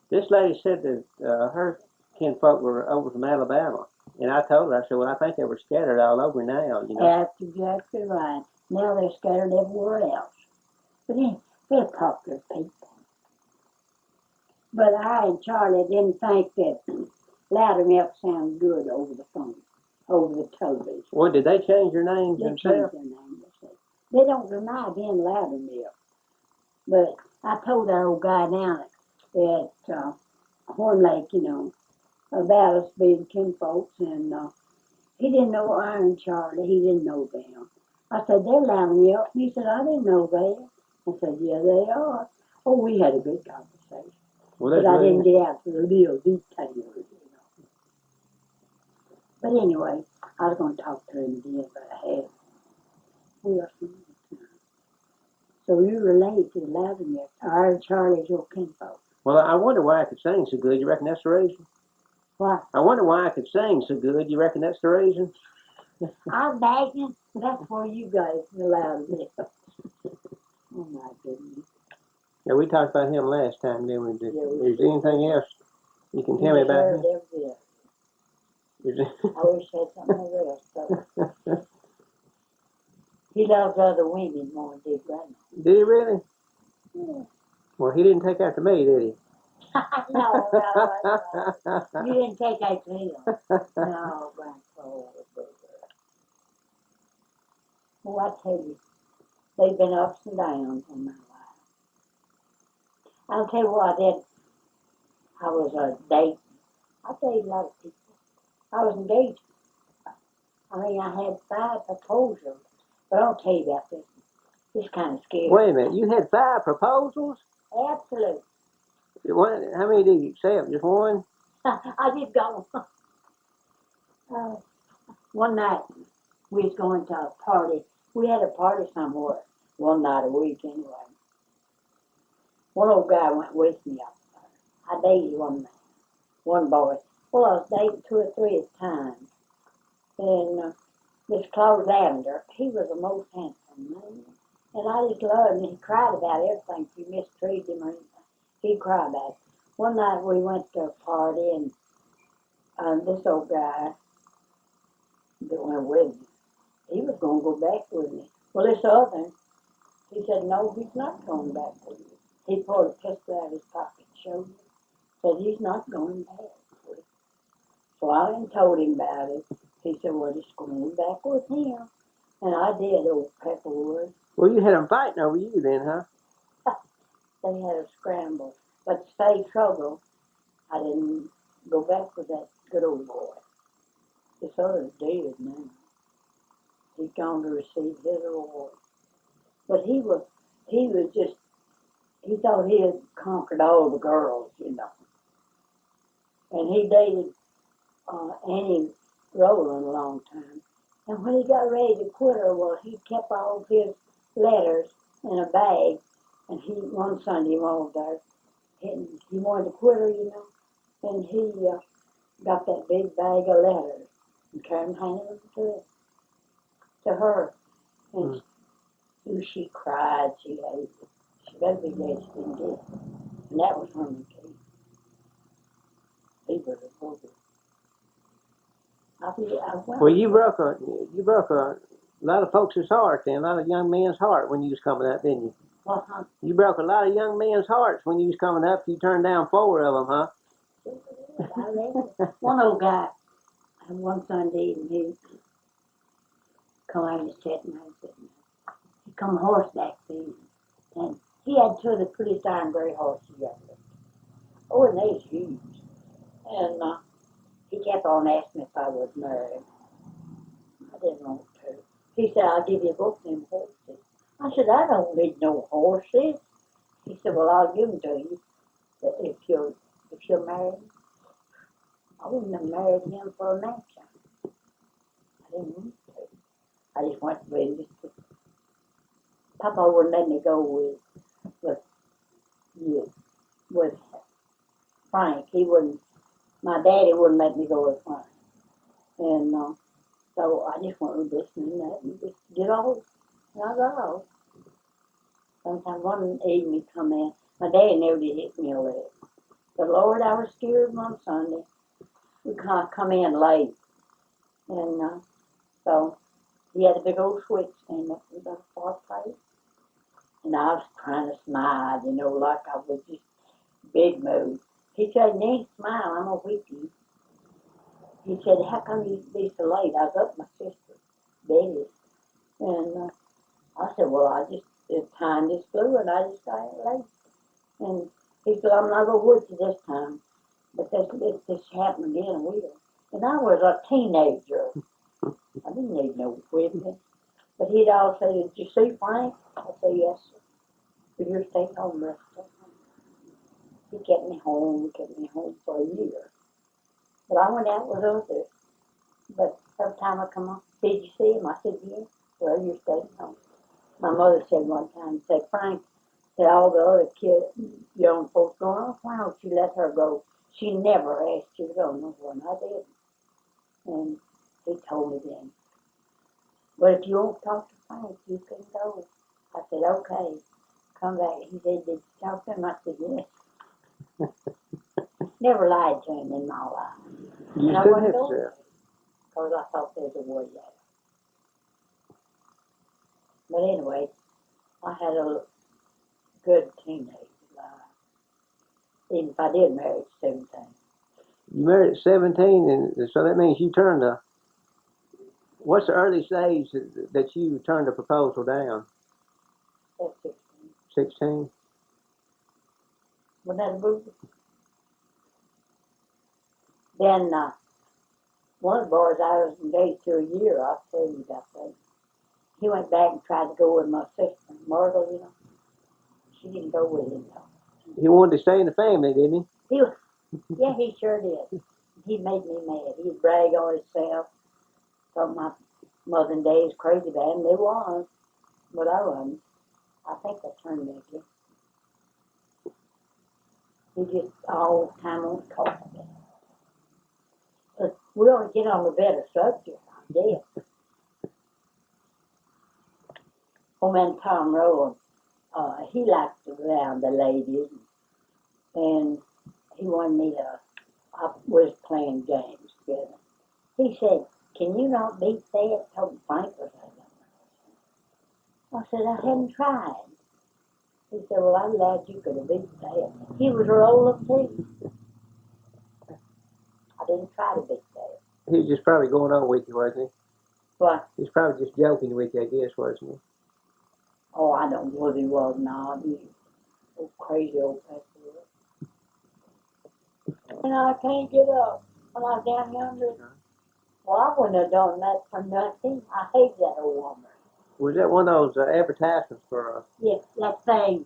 This lady said that her kinfolk were over from Alabama. And I told her, I said, well, I think they were scattered all over now, you know. That's exactly right. Now they're scattered everywhere else. But they're popular people. But I and Charlie didn't think that Lattermilk sounded good over the phone, over the television. Well, did they change their names They themselves? changed their name. They don't deny being Lattermilk. But I told that old guy down at Horn Lake, you know, about us being kinfolks, and he didn't know Iron Charlie. He didn't know them. I said, they're Lattermilk. He said, I didn't know that. I said, yeah, they are. Oh, we had a good conversation. Well, but I didn't get out to the real details, you know. But anyway, I was going to talk to him again, but I haven't. We are some other time. So you relate to Lattermilk. Iron Charlie's your kinfolk. Well, I wonder why I could sing so good. You reckon that's the reason? What? I wonder why I could sing so good. You reckon that's the reason? I'm begging. That's for you guys, the Lattermilk. Oh, my goodness. Yeah, we talked about him last time, didn't we? Is there anything else you can tell me about him? I wish I had something else. So. He loves other women more than did Grandma. Did he really? Yeah. Well, he didn't take after me, did he? No. You didn't take after him. No, Grandpa. Well, I tell you, they've been ups and downs in my life. I'll tell you what I did. I was dating. I dated a lot of people. I was engaged. I mean, I had 5 proposals. But I'll tell you about this. It's kind of scary. Wait a minute, you had 5 proposals? Absolutely. How many did you accept? Just one? I did go. One night, we was going to a party. We had a party somewhere one night a week anyway. One old guy went with me up there. I dated one boy. Well, I was dating 2 or 3 at a time. And this Claude Lavender, he was the most handsome man. And I just loved him. He cried about everything. If you mistreated him or anything, he'd cry about it. One night we went to a party, and this old guy that went with me, he was going to go back with me. Well, this other, he said, no, he's not going back with you. He pulled a pistol out of his pocket and showed me. Said, he's not going back with you. So I done told him about it. He said, well, just going back with him. And I did, old Pepperwood. Well, you had them fighting over you then, huh? They had a scramble. But to save trouble, I didn't go back with that good old boy. This other's dead now. He's gone to receive his reward. But he thought he had conquered all the girls, you know. And he dated Annie Rowland a long time. And when he got ready to quit her, well, he kept all of his letters in a bag. And one Sunday, went over there, and he wanted to quit her, you know. And he got that big bag of letters and carried them handing them to her. And she cried, she hated it. She better be glad she didn't get it. And that was from the case. He was a booger. Well, you broke a lot of folks' heart then, a lot of young men's heart when you was coming up, didn't you? Uh-huh. You broke a lot of young men's hearts when you was coming up. You turned down 4 of them, huh? One old guy, one Sunday, and he come out and sat and he come horseback feeding. And he had 2 of the prettiest iron gray horses you ever looked at. Oh, and they was huge. And he kept on asking me if I was married. I didn't want to. He said, I'll give you a book named Horses. I said, I don't need no horses. He said, well, I'll give them to you if you're married. I wouldn't have married him for a mansion. I didn't want to. I just went with him. Papa wouldn't let me go with Frank. He wouldn't. My daddy wouldn't let me go with Frank. And so I just went with this and that and just get off. And I got off. Sometimes one evening he come in. My daddy never did hit me a leg. But Lord, I was scared one Sunday. We come in late. And so he had a big old switch stand up in the fireplace. And I was trying to smile, you know, like I was just big mood. He said, Nate, smile, I'm going to whip you. He said, how come you be so late? I was up with my sister, Betty. And I said, well, the time just flew and I just got late. And he said, I'm not going to whip you this time. But this happened again, will. And I was a teenager. I didn't need no whipping. But he'd all say, did you see Frank? I said, yes, sir. But you're staying home, rest of the time. He kept me home for a year. But I went out with others. But every time I come on, did you see him? I said, yes. Well, you're staying home. My mother said one time, said, Frank, said all the other kids, young folks going, oh, why don't you let her go? She never asked you to go nowhere, and I did. And he told me then, well, if you won't talk to Frank, you can go. I said, okay, come back. He said, did you talk to him? I said, yes. Never lied to him in my life. You and I couldn't wouldn't have, go sir. because I thought there's a way out. But anyway, I had a good teenage life. Even if I did marry at 17. You married at 17, and so that means you turned a. What's the earliest age that you turned a proposal down? At 16. 16? Wasn't that a movie? Then one of the boys I was engaged to a year, I'll tell you about that. He went back and tried to go with my sister, Myrtle, you know. She didn't go with him, though. He wanted to stay in the family, didn't he? Yeah, he sure did. He made me mad. He'd brag on himself. Thought my mother and dad's crazy bad, and they was, but I wasn't. I think I turned that. He just all the time on talk about it. But we ought to get on a better subject, I guess. Old man Tommy Rowland, he liked to around the ladies, and he wanted me to, I was playing games together. He said, "Can you not beat that?" Told Frank was I said, "I hadn't tried." He said, "Well, I'm glad you could have beat that." He was rolling too. I didn't try to beat that. He was just probably going on with you, wasn't he? What? He was probably just joking with you, I guess, wasn't he? Oh, I don't know what he was now. He was crazy old pesky. And I can't get up when I was down yonder. Well, I wouldn't have done that for nothing. I hate that old woman. Was that one of those advertisements for Yes, that thing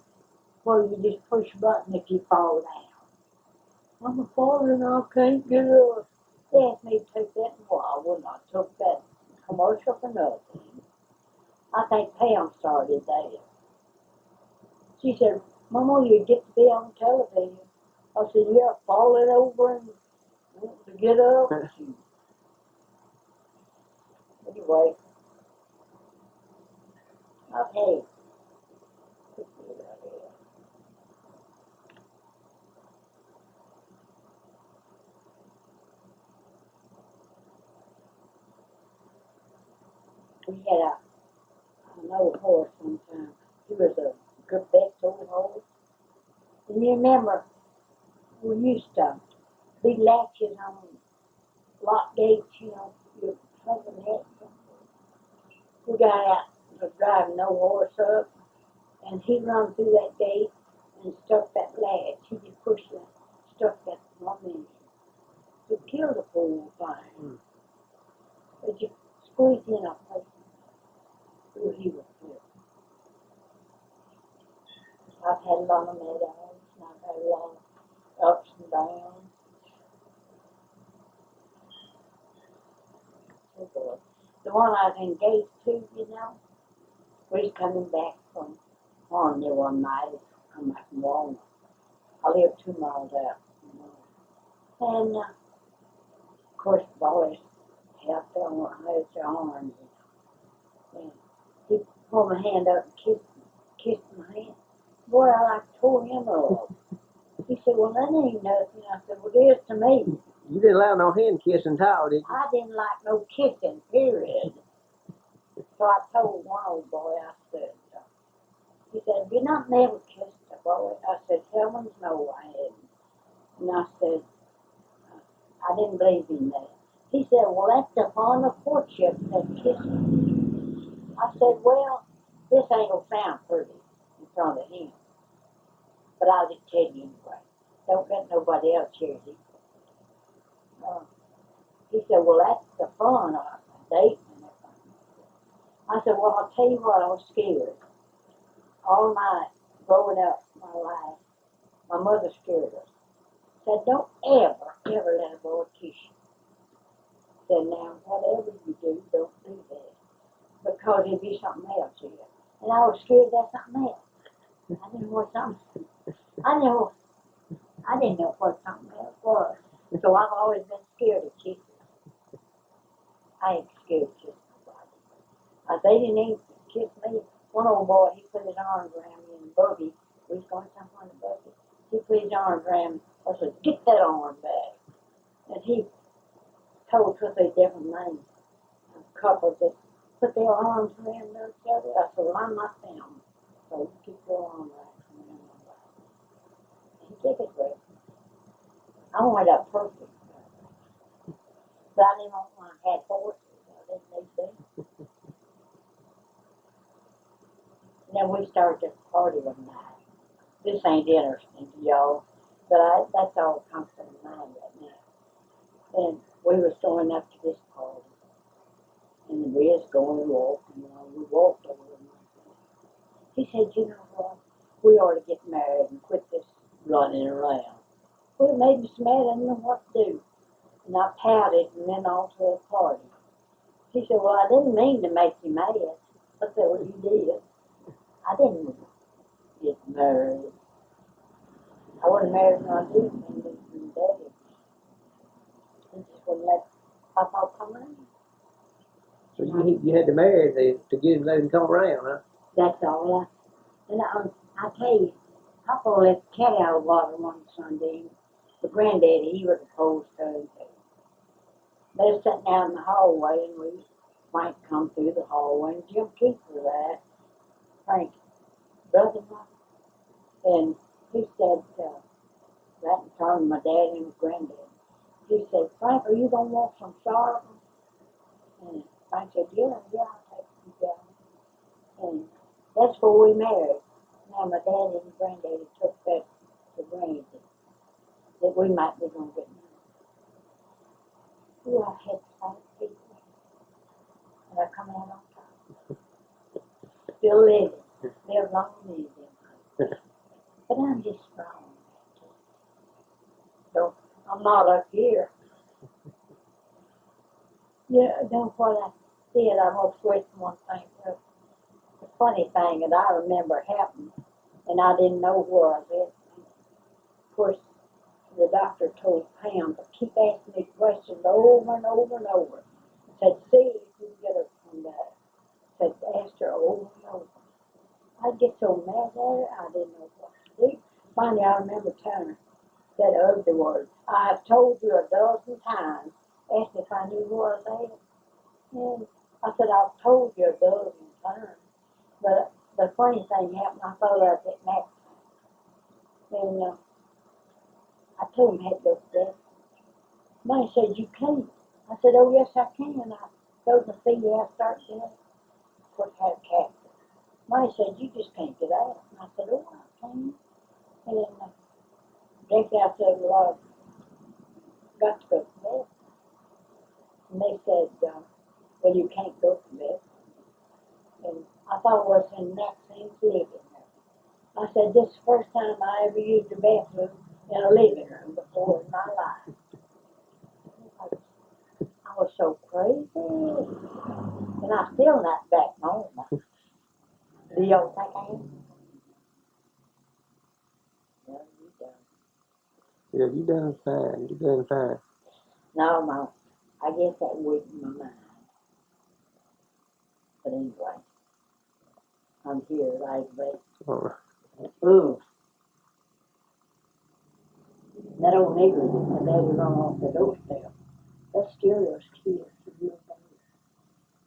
where you just push a button if you fall down. I'm falling, I can't get up. They asked me to take that, and well, I would not have took that commercial for nothing. I think Pam started that. She said, "Mama, you get to be on television." I said, "Yeah, falling over and wanting to get up." Anyway, okay. We had an old horse one time. He was a good big old horse. And you remember, we used to be latches on lock gates, you know, your husband had some. We got out, was driving no horse up, and he run through that gate and stuck that latch. He just pushed that, stuck that one in. To kill the poor thing. But you squeeze in a place where he was killed. I've had a lot of meadows, and I've had a lot of ups and downs. The one I was engaged to, you know, was coming back from Harmony one night. I'm back from Walnut. I live 2 miles out. You know. And, of course, the boys helped on his arms. And he pulled my hand up and kissed my hand. Boy, I like tore him up. He said, "Well, that ain't nothing." I said, "Well, it is to me." You didn't allow no hand kissing towel, did you? I didn't like no kissing, period. So I told one old boy, I said, he said, "You not never kissed a boy?" I said, "Heavens, no, I hadn't." And I said, I didn't believe in that. He said, "Well, that's the fun of courtship, that kissing." I said, "Well, this ain't gonna sound pretty in front of him. But I'll just tell you anyway. Don't let nobody else hear it." He said, "Well, that's the fun of dating and everything." I said, "Well, I'll tell you what, I was scared. All night, growing up my life, my mother scared us. Said, don't ever let a boy kiss you. Said, now, whatever you do, don't do that. Because it'd be something else here." And I was scared that's something else. I didn't know what something, I didn't know what something else was. So I've always been scared of kisses. I ain't scared of kissing nobody. They didn't even kiss me. One old boy, he put his arms around me in the buggy. We was going somewhere in the buggy. He put his arms around me. I said, "Get that arm back." And he told 2 or 3 different names of couples that put their arms around each other. I said, well, I'm not them. So you keep your arm around my back. He did it great. I wanted a perfect. But I didn't want one that had horses. I didn't need them. And then we started to party one night. This ain't interesting to y'all, but that's all comes to my mind right now. And we was going up to this party. And we was going to walk, and we walked over and he said, you know what, we ought to get married and quit this running around. Well, it made me so mad, I didn't know what to do. And I pouted and went on to a party. He said, well, I didn't mean to make you mad. I said, well, you did. I didn't get married. I wasn't married when I did, and Daddy. He just wouldn't let Papa come in. So you had to marry to get him, let him come around, huh? That's all. And I tell you, Papa let the cat out of the water one Sunday. But Granddaddy, he was opposed to it. They were sitting out in the hallway, and Frank come through the hallway, and Jim Keeper was there. Frank, brother, and he said, right in front of my dad and Granddaddy, he said, Frank, are you going to want some sorghum? And Frank said, yeah, I'll take some down. And that's before we married. Now my daddy and Granddaddy took that for granted, that we might be going to get married. Ooh, I had to fight people. And I come out on top. Still living. Live long and living. But I'm just strong. So I'm not up here. Yeah, know what I did? I almost wait for one thing. The funny thing that I remember happened, and I didn't know where I was at. Of course, the doctor told Pam to keep asking me questions over and over and over. Said, see if you can get her to come back. Said, asked her over and over. I'd get so mad at her, I didn't know what to do. Finally, I remember telling her that ugly word. I have told you a dozen times. Asked if I knew where I was at. And I said, I've told you a dozen times. But the funny thing happened, I thought I was at nap time. And I told him I had to go to bed. Money said, you can't. I said, oh, yes, I can. I told him, see, I start there. Of course, I had a captain. Money said, you just can't get out. And I said, oh, I can. And I said, well, I've got to go to bed. And they said, well, you can't go to bed. And I thought it was in Maxine's living room. I said, this is the first time I ever used a bathroom in a living room before in my life. I was so crazy. And I'm still not back home. Do y'all think I am? No, you don't. Yeah, you done fine. You done fine. No, Mom. I guess that weakened my mind. But anyway, I'm here right away. All right. Ooh. That old nigger that my daddy run off the doorstep. That stereo scared the real bad.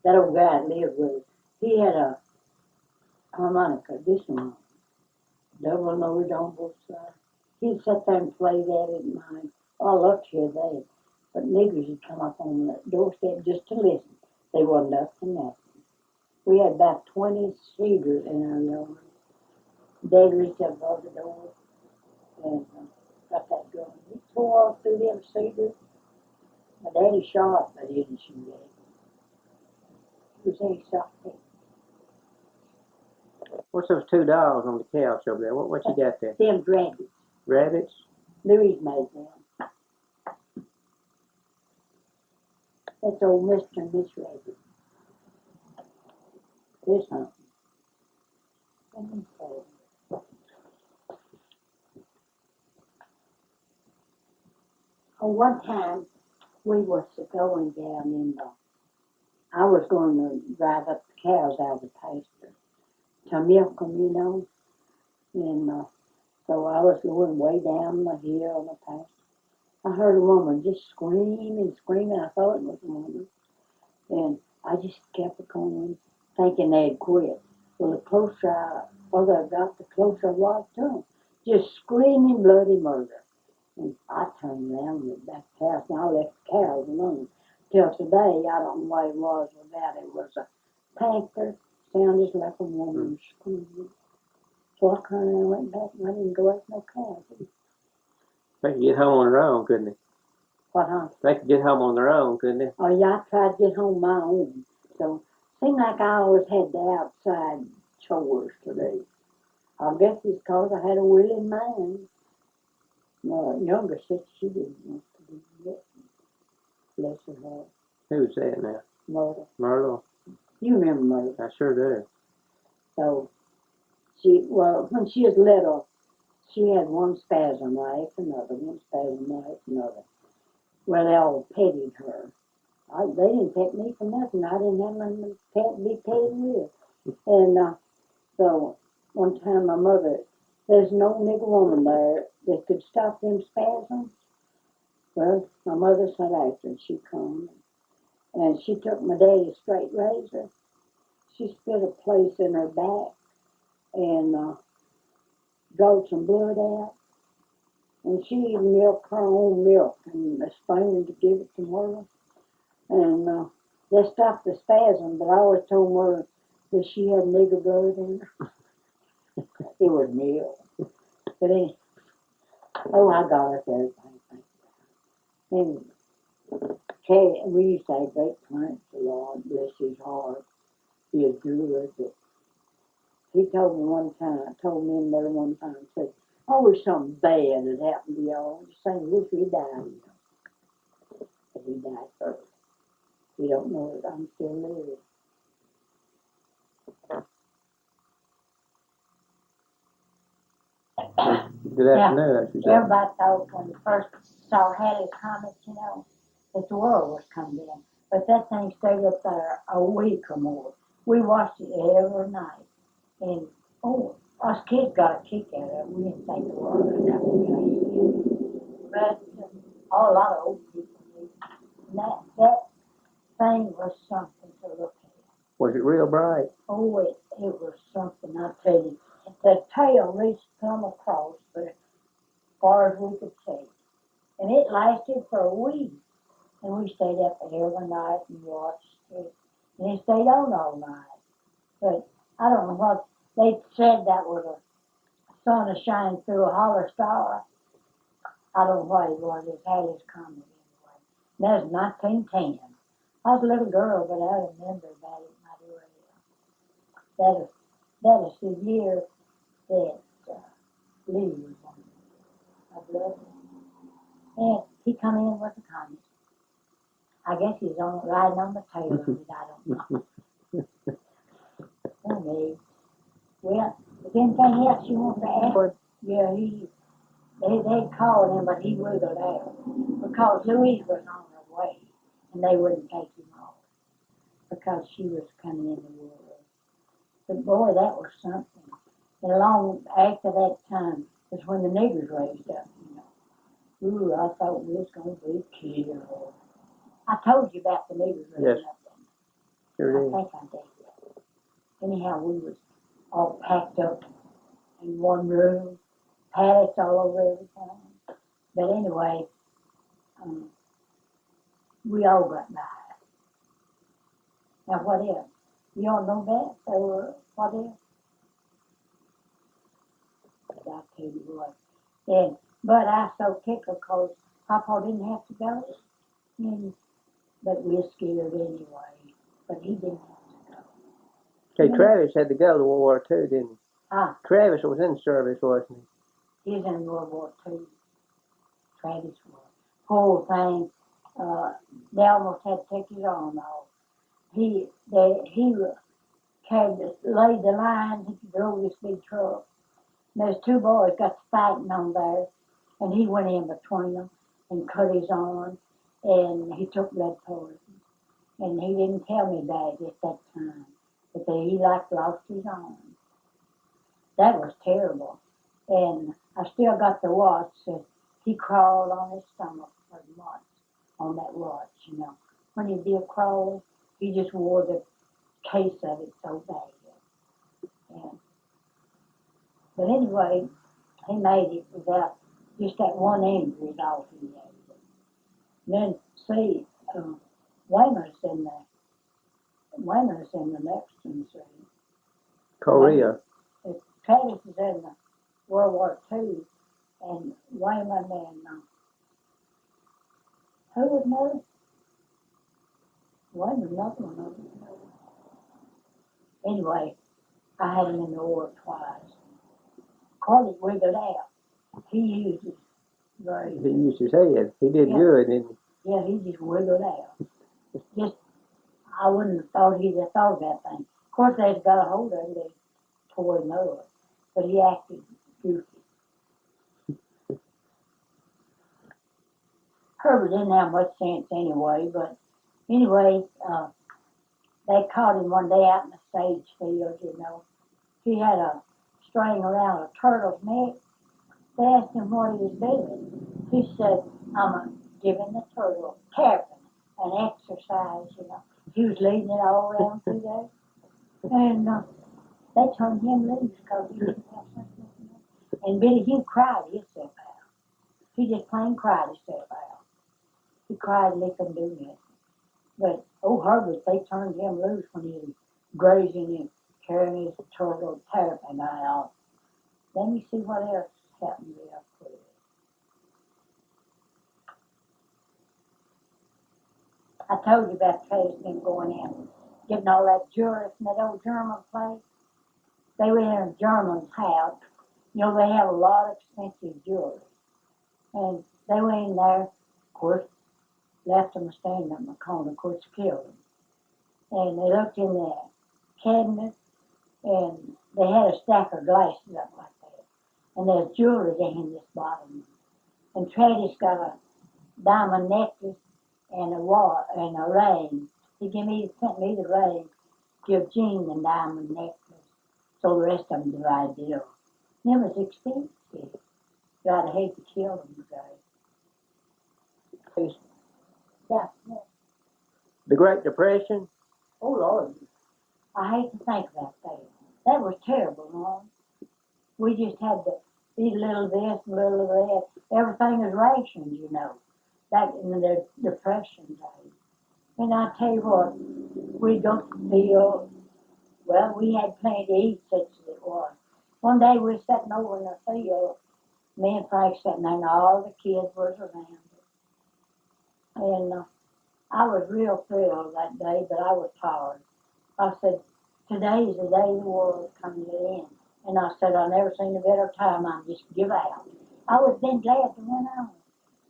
That old guy I lived with, he had a harmonica, this one, double loaded on both sides. He'd sit there and play that at mine. Oh, I loved to hear that. But niggers would come up on the doorstep just to listen. They wasn't up to nothing. We had about 20 cedars in our yard. Dad reached up above the door and got that gun. He tore off through them cedars. My daddy shot, but he didn't shoot at it. He was in shot at it. What's those two dolls on the couch over there? What you got there? Them rabbits. Rabbits? Louis made them. That's old Mr. and Miss Rabbit. This one. Let me see. Oh, one time we was going down in the, I was going to drive up the cows out of the pasture to milk them, you know. And so I was going way down the hill on the pasture. I heard a woman just screaming. I thought it was a woman. And I just kept going, thinking they'd quit. Well, the closer I got, the closer I was to them, just screaming bloody murder. And I turned around and went back to the house, and I left the cows alone. Till today, I don't know what it was about. It was a panther, sounded like a woman screaming. So I turned around and went back, and I didn't go after no cows. They could get home on their own, couldn't they? What, huh? They could get home on their own, couldn't they? Oh, yeah, I tried to get home my own. So seemed like I always had the outside chores to do. I guess it's because I had a willing mind. My younger sister, she didn't want to do it. Bless her heart. Who's that now? Myrtle. Myrtle? You remember Myrtle. I sure do. So when she was little, she had one spasm after another, one spasm after another. Well, they all petted her. They didn't pet me for nothing. I didn't have nothing to be petted with. And so one time my mother, there's no nigger woman there that could stop them spasms. Well, my mother sat after and she come and she took my daddy's straight razor. She spit a place in her back and drove some blood out. And she even milked her own milk and a spoon to give it to Myrtle. And they stopped the spasm, but I always told Myrtle that she had nigger blood in her. It was nil. But anyway, I got her for everything. And we used to have great Clarence, the Lord bless his heart. He is good, but he told me in there one time, said, always something bad had happened to y'all. Just saying, wish we died. But he died first. You don't know that I'm still living. Good afternoon, she said. Everybody thought when you first saw Halley's Comet, that the world was coming in. But that thing stayed up there a week or more. We watched it every night. And, us kids got a kick out of it. We didn't think the world was coming in. But a lot of old people did. And that thing was something to look at. Was it real bright? Oh, it was something, I tell you. The tail reached come across, but as far as we could see. And it lasted for a week. And we stayed up every night and watched it. And it stayed on all night. But I don't know what, they said that was a sun shining through a hollow star. I don't know what it was. It had its Comet anyway. And that was 1910. I was a little girl, but I remember about it mighty well. That is the year that Lee was born. I love him. And he come in with a comet. I guess he's riding on the tail of it. I don't know. Oh, me. Well, if anything else you want to ask? Yeah, they called him, but he wiggled out because Louise was on her way, and they wouldn't take him off because she was coming in the world. But boy, that was something. And long after that time was when the niggers raised up, Ooh, I thought we was going to be killed. I told you about the niggers raising up. Sure did. I think I did. Anyhow, we was all packed up in one room, paddocks all over everything. But anyway, we all got by. Now what else? You all know that? Or what else? I'll tell you what. And, but I so tickled because Papa didn't have to go. But we were scared anyway. But he didn't have to go. Okay, Travis had to go to World War II, didn't he? Travis was in service, wasn't he? He was in World War II. Travis was. Poor thing. They almost had to take his arm off. He carried laid the lines. He drove this big truck. And there's two boys got to fighting on there, and he went in between them and cut his arm, and he took blood poison. And he didn't tell me about it at that time, but he lost his arm. That was terrible. And I still got the watch that he crawled on his stomach for months on that watch, When he did crawl, He just wore the case of it so bad. And, but anyway, he made it without just that one injury at all he had. And then, see, Wayman's in the Mexican Sea. Korea. Travis is in the World War II, and Wayman and who was another? Wayman, another one. Anyway, I had him in the war twice. Carly wiggled out. He used his very. He used his head. He did good, didn't he? Yeah, he just wiggled out. Just, I wouldn't have thought he'd have thought of that thing. Of course, they'd got a hold of him, they tore him up, but he acted goofy. Herbert didn't have much sense anyway, but anyway, they caught him one day out in the sage field, you know. He had a string around a turtle's neck. They asked him what he was doing. He said, I'm giving the turtle tapping and exercise, you know. He was leading it all around through there. And they turned him loose because he didn't have something. And Billy Hugh cried himself out. He just plain cried himself out. He cried and they couldn't do nothing. But old Herbert, they turned him loose when he was grazing and carrying his turtle terrapin out. Let me see what else happened there. I told you about Travis been going in, getting all that jewelry from that old German place. They were in a German's house. You know, they have a lot of expensive jewelry. And they went in there, of course, left them standing in the corner, of course, killed them. And they looked in the cabinet, and they had a stack of glasses up like that. And there's jewelry in this bottom. And Travis got a diamond necklace and a ring. He sent me the ring, give Jean the diamond necklace. So the rest of them divided it up. And it was expensive. God, I hate to kill them today. Yeah. The Great Depression? Oh, Lord. I hate to think about that. That was terrible, Mom. We just had to eat a little of this and a little of that. Everything was rations, you know, back in the Depression days. And I tell you what, we'd go to the field. Well, we had plenty to eat, such as it was. One day we were sitting over in the field, me and Frank sitting there, and all the kids was around us. And I was real thrilled that day, but I was tired. I said, today is the day the world coming to an end. And I said, I've never seen a better time. I just give out. I was then glad to went on.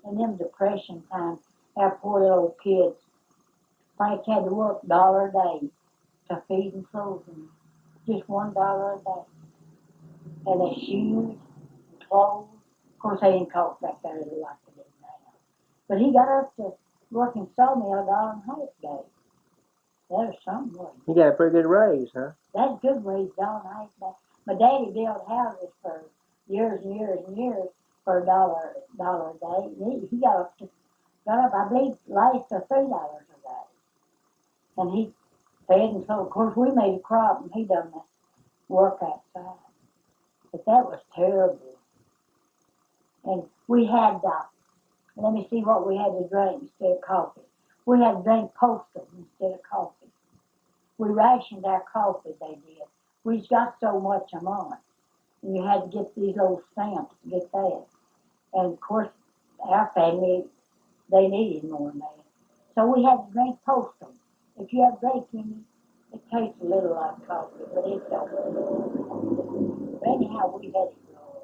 In them Depression times, our poor little kids, Frank had to work $1 a day to feed and clothe them. Just $1 a day. And their shoes, and clothes. Of course, they didn't cost back there like they did now. But he got up to work in sawmill $1.50 a day. That was something, wasn't it? He got a pretty good raise, huh? That's good wage, $1.50 a day. My daddy built houses for years and years and years for $1 a day. He got up, I believe, last to $3 a day. And he fed and so, of course, we made a crop and he done the work outside. But that was terrible. And we had, let me see what we had to drink instead of coffee. We had to drink Postal instead of coffee. We rationed our coffee, they did. We got so much a month. And you had to get these little stamps to get that. And of course, our family, they needed more than that. So we had to drink Postal. If you have drink in it, it tastes a little like coffee, but it don't. But anyhow, we had it.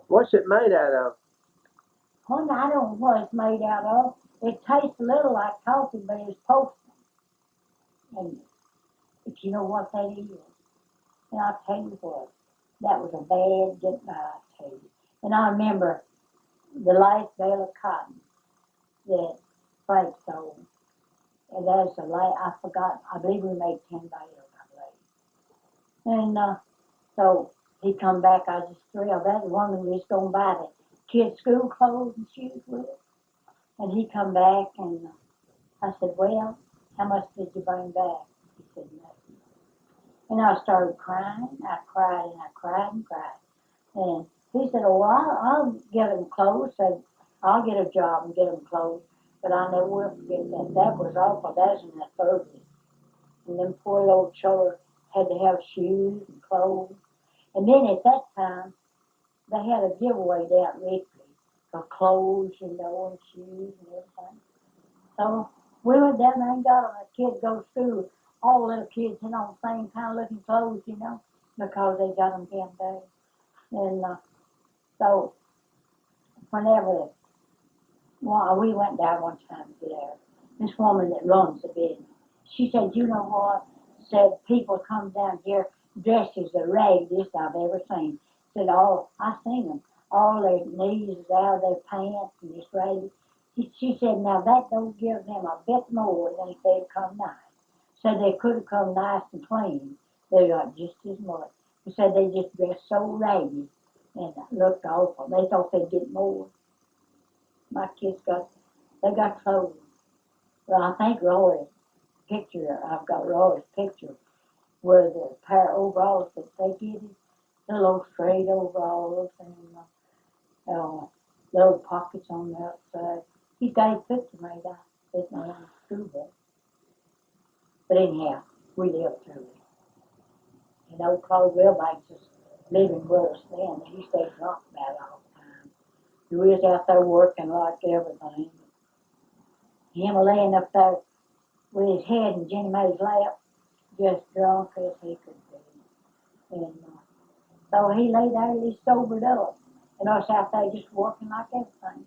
What's it made out of? Well, I don't know what it's made out of. It tastes a little like coffee, but it's Postal. And if you know what that is, and I'll tell you what, that was a bad goodbye, I tell you. And I remember the last bale of cotton that Frank sold. And that's the last, I forgot, I believe we made 10 bales, I believe. And so he come back, I was just thrilled. That woman was going to buy the kids' school clothes and shoes with it. And he come back and I said, well, how much did you bring back? He said nothing. And I started crying. I cried and I cried and cried. And he said, oh, I'll get them clothes. Said, I'll get a job and get them clothes. But I never will forget that. That was awful. That was in the 30s. And them poor little children had to have shoes and clothes. And then at that time, they had a giveaway down at Ripley for clothes, and shoes and everything. So we went down there and got them. The kid goes through, all the little kids had on the same kind of looking clothes, because they got them down there. And so whenever, we went down one time to there, this woman that runs the business, she said, you know what? Said people come down here dressed as the raggedest I've ever seen. Said, I seen them. All their knees is out of their pants and this ragged. She said, now that don't give them a bit more than if they'd come nice. Said they could have come nice and clean. They got just as much. She said they just dressed so ragged and looked awful. They thought they'd get more. My kids they got clothes. Well, I think Roy's picture, I've got Roy's picture, where the pair of overalls that they get it, the little straight overalls and little pockets on the outside. He's got his picture made out. There's no one to do that. But anyhow, we lived through it. And old Claude Wilbanks was living with us then. He stayed drunk about all the time. He was out there working like everything. Him laying up there with his head in Jenny Mae's lap, just drunk as he could be. And so he lay there and he sobered up. And us out there just working like everything.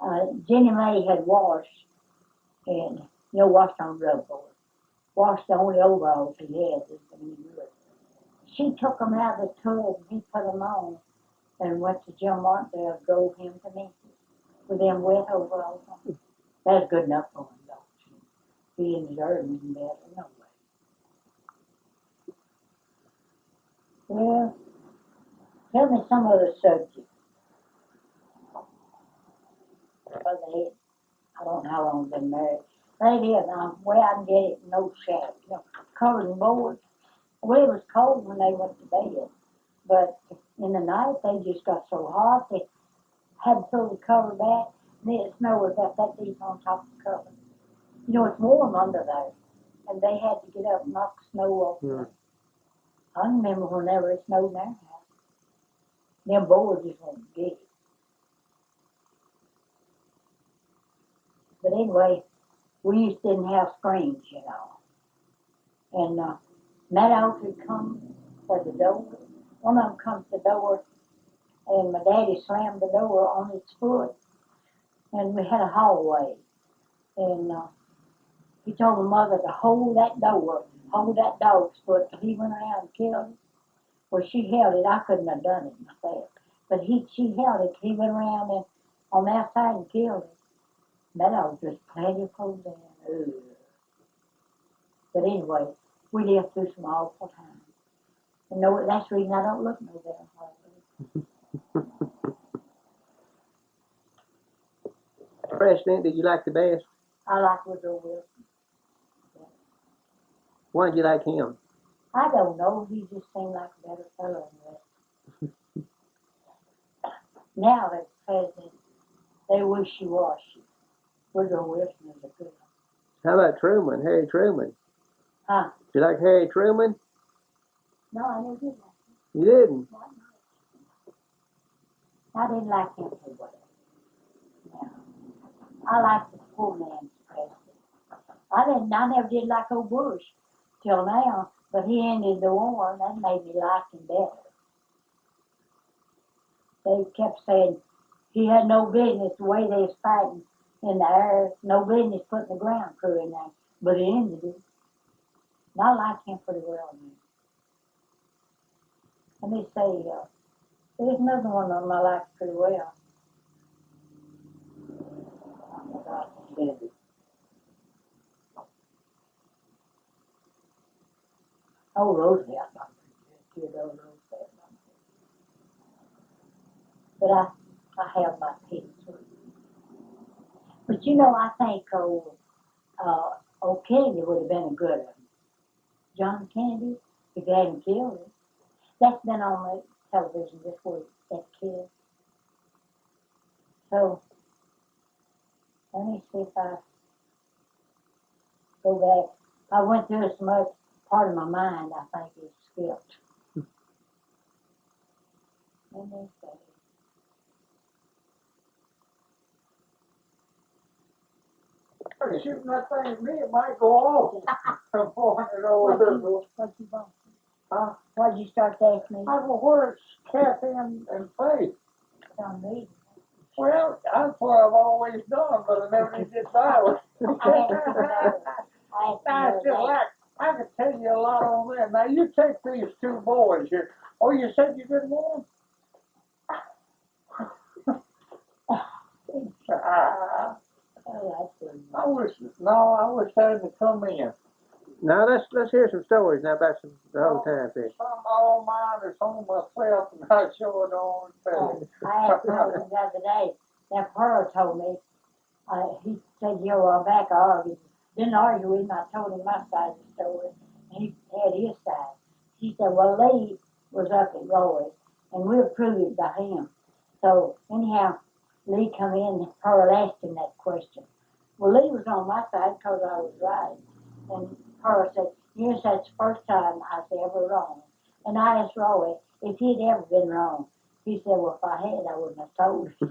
And Jenny Mae had washed, and washed on rubboard. Washed the only overalls he had. She took them out of the tub and he put them on and went to Jim Martindale and drove him to Memphis with them wet overalls on. That's good enough for him, though. He didn't deserve anything better, no way. Well, tell me some other subject. I don't know how long they've been married. They did. Well, I can get it in no shack, covered in boards. Well, it was cold when they went to bed, but in the night they just got so hot they had to pull the cover back, and the snow was about that deep on top of the cover. It's warm under there, and they had to get up and knock the snow off. Yeah. I remember whenever it snowed in our house, them boards just wouldn't get it. But anyway, we didn't have screens, and Mamaw could come to the door. One of them comes to the door, and my daddy slammed the door on his foot, and we had a hallway. And he told my mother to hold that dog's foot till he went around and killed it. Well, she held it. I couldn't have done it myself. But she held it till he went around and on the outside and killed it. Mamaw was just plentiful then. But anyway, we lived through some awful times. And that's the reason I don't look no better. President, did you like the best? I like Woodrow Wilson. Yeah. Why did you like him? I don't know. He just seemed like a better fellow than the rest. Now the president, they wishy-washy. Woodrow Wilson is a good one. How about Truman, Harry Truman? Huh? Did you like Harry Truman? No, I never did like him. You didn't? I didn't like him too well. No. I liked the poor man's president. I never did like old Bush till now, but he ended the war and that made me like him better. They kept saying he had no business the way they was fighting in the air, no business putting the ground crew in there, but he ended it. And I like him pretty well now. Let me say, there's another one of them I like pretty well. Oh, Roosevelt, Theodore Roosevelt. But I have my peace with him. But I think Old Kennedy would have been a good one. John Kennedy, if they hadn't killed him. That's been on the television this week, that kid. So, let me see if I go back. I went through so much, part of my mind I think is skipped. Let me see. Shooting that thing at me, it might go off. I'm pouring it over. What you want? Huh? Why'd you start to ask me? I go, where's Kathy and Faith? On me. Well, that's what I've always done, but I never did get silent. I just like, I could tell you a lot on that. Now, you take these two boys here. Oh, you said you didn't want them? I wish they had to come in. Now let's hear some stories now about the whole time period. Some all mine or some of myself, and I sure don't tell you. I asked Pearl the other day. That Pearl told me, he said, "You're a while back, I argued. Didn't argue with him. I told him my side of the story, and he had his side." He said, "Well, Lee was up at Roy, and we'll prove it by him." So anyhow, Lee come in, and Pearl asked him that question. Well, Lee was on my side because I was right. And Pearl said, "Yes, that's the first time I was ever wrong." And I asked Roy if he'd ever been wrong. He said, "Well, if I had, I wouldn't have told you."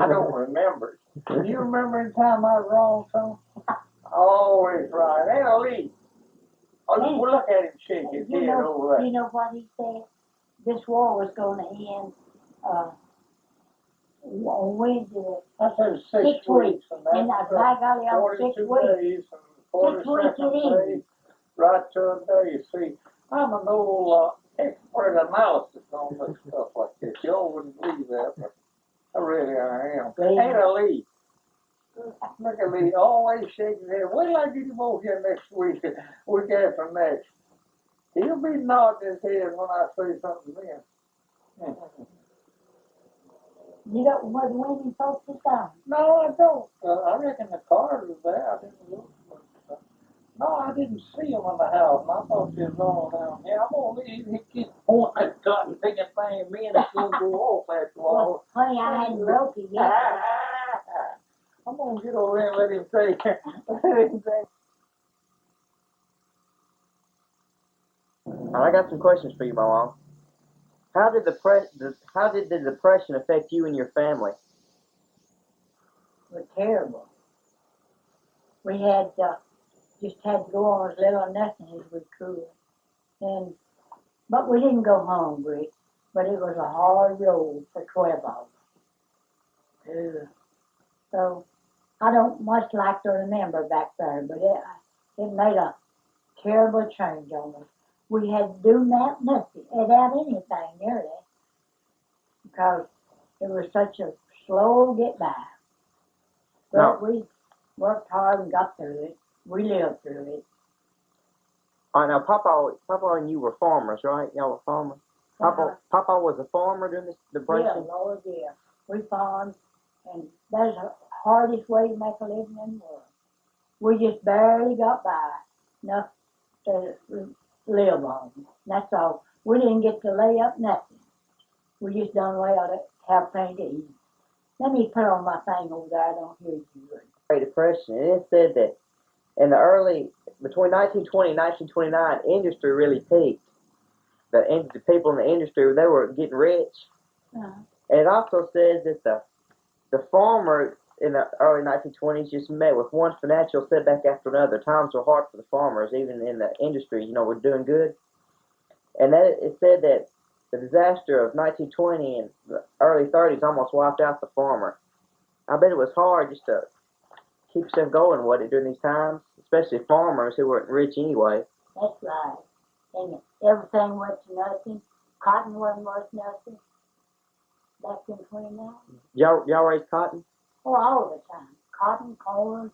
I don't remember. Do you remember any time I was wrong, son? Always right. Hey, Lee. Oh, well, look at him shake his head over there. You know what he said? This war was going to end on Wednesday. I said 6 weeks. And by golly, on 6 weeks. Days and 42nd day, right to a day. See, I'm an old expert analysis on this stuff like this. Y'all wouldn't believe that, but I am. Hey, Lee. Look at Lee, always shaking his head. Wait till I get him over here next week after next. He'll be nodding his head when I say something then. You don't want the women folks this time? No, I don't. I reckon the cars was there. I didn't look. No, I didn't see him in the house. I thought she was all down here. I'm going to leave. He keeps pointing at gun and thinking thing at me, and it's going to go off after a while. Well, honey, I hadn't broke it yet. I'm going to get over there and let him take. I got some questions for you, Mamaw. How did the depression affect you and your family? It was terrible. We had just had to go on as little or nothing as we could. But we didn't go hungry, but it was a hard road for 12 of us. So I don't much like to remember back there, but it made a terrible change on us. We had to do nothing without anything nearly, because it was such a slow get by. But we worked hard and got through it. We lived through it. All right, now Papa and you were farmers, right? Y'all were farmers. Papa was a farmer during this depression. Yeah, Lord, yeah. We farmed, and that's the hardest way to make a living in the world. We just barely got by enough to live on. That's all. We didn't get to lay up nothing. We just done well to have plenty to eat. Let me put on my thing over there. I don't hear you good. Great Depression, and it said that in between 1920 and 1929, industry really peaked. The people in the industry, they were getting rich. Uh-huh. And it also says that the farmer in the early 1920s just met with one financial setback after another. Times were hard for the farmers, even in the industry, were doing good. And it said that the disaster of 1920 and the early 30s almost wiped out the farmer. I bet it was hard just to keep stuff going, during these times, especially farmers who weren't rich anyway. That's right. And everything went to nothing. Cotton wasn't worth nothing. Back in 29. Y'all raise cotton? Oh, all the time. Cotton, corn,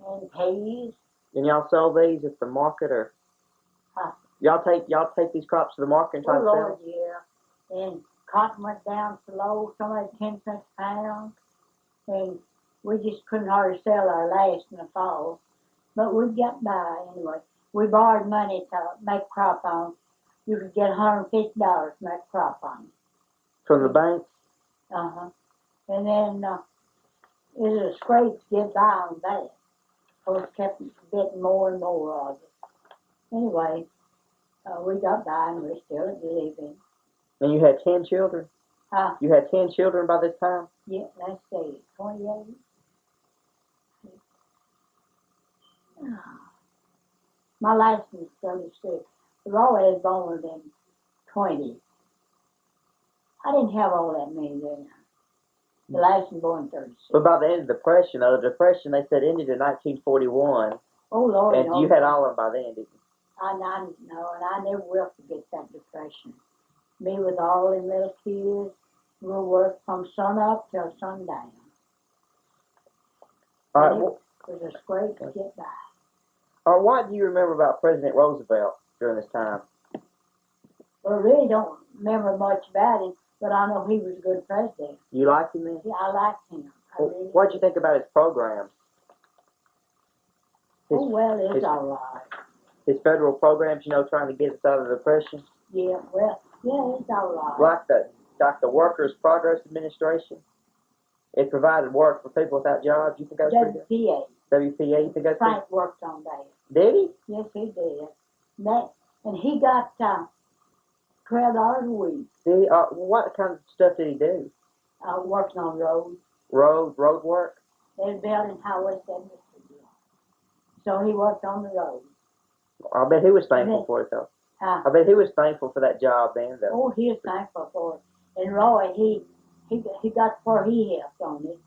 and peas. And y'all sell these at the market, or y'all take these crops to the market and try to sell them? Oh, Lord, yeah. And cotton went down so low, somebody 10 cents a pound. And we just couldn't hardly sell our last in the fall. But we got by anyway. We borrowed money to make crop on. You could get $150 to make crop on. From the bank? Uh-huh. And then it was a scrape to get by on that. So it kept getting more and more of it. Anyway, we got by and we're still living. And you had 10 children? Huh? You had 10 children by this time? Yeah, let's see, 28. My last one is 36. Roy was born in 20. I didn't have all that many then. The last one born in 36. But by the end of the Depression, though, the Depression, they said, ended in 1941. Oh, Lord. And you had all of them by then, didn't you? I know, and I never will forget that Depression. Me with all them little kids, we'll work from sun up till sundown. All right, It was a scrape to get by. What do you remember about President Roosevelt during this time? Well, I really don't remember much about him, but I know he was a good president. You liked him then? Yeah, I liked him. What did you think about his programs? Oh, well, it's all right. His federal programs, trying to get us out of the Depression? Yeah, well, yeah, it's all right. Like the Workers' Progress Administration? It provided work for people without jobs. You think that was pretty good? WPA, you think that's Frank worked on that. Did he? Yes, he did. And he got $12 a week. Did he? What kind of stuff did he do? Working on roads. Road work? They were building highways in Mississippi. So he worked on the road. I bet he was thankful for it, though. I bet he was thankful for that job then, though. Oh, he was thankful for it. And Roy, he got where he helped on it.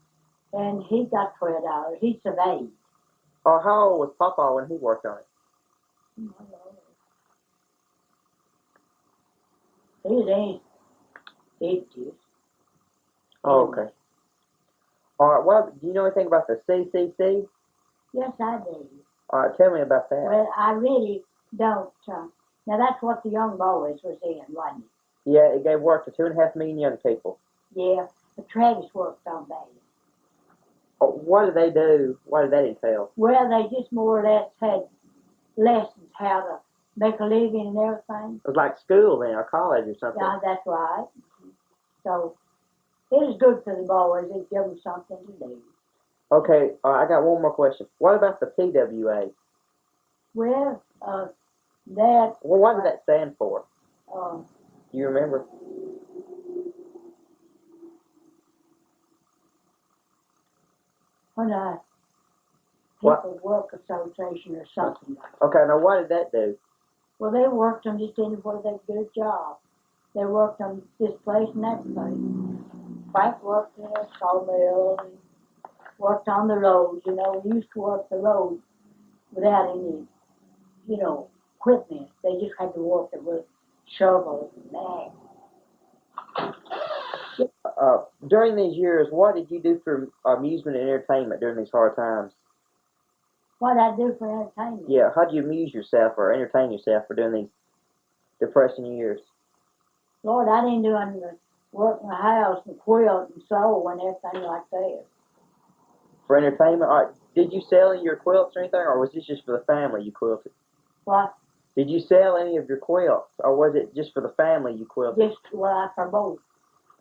And he got $12. He surveyed. Oh, how old was Papa when he worked on it? He was in his 50s. Oh, okay. All right, well, do you know anything about the CCC? Yes, I do. All right, tell me about that. Well, I really don't. Now, that's what the young boys was in, wasn't it? Yeah, it gave work to 2.5 million young people. Yeah, but Travis worked on that. Oh, what did they do? What did that entail? Well, they just more or less had lessons how to make a living and everything. It was like school then, or college or something. Yeah, that's right. So it was good for the boys. It gave them something to do. Okay, I got one more question. What about the PWA? Well, Well, what did that stand for? Do you remember? when People Work Association or something like that. Okay, now what did that do? Well, they worked on just anywhere they could get a job. They worked on this place and that place. Frank worked in a sawmill and worked on the roads. We used to work the roads without any, equipment. They just had to work it with shovels and that. During these years, what did you do for amusement and entertainment during these hard times? What did I do for entertainment? Yeah, how do you amuse yourself or entertain yourself for during these depressing years? Lord, I didn't do any work in the house and quilt and sew and everything like that. For entertainment? All right, did you sell any of your quilts or anything, or was this just for the family you quilted? What? Did you sell any of your quilts, or was it just for the family you quilted? Just, for both.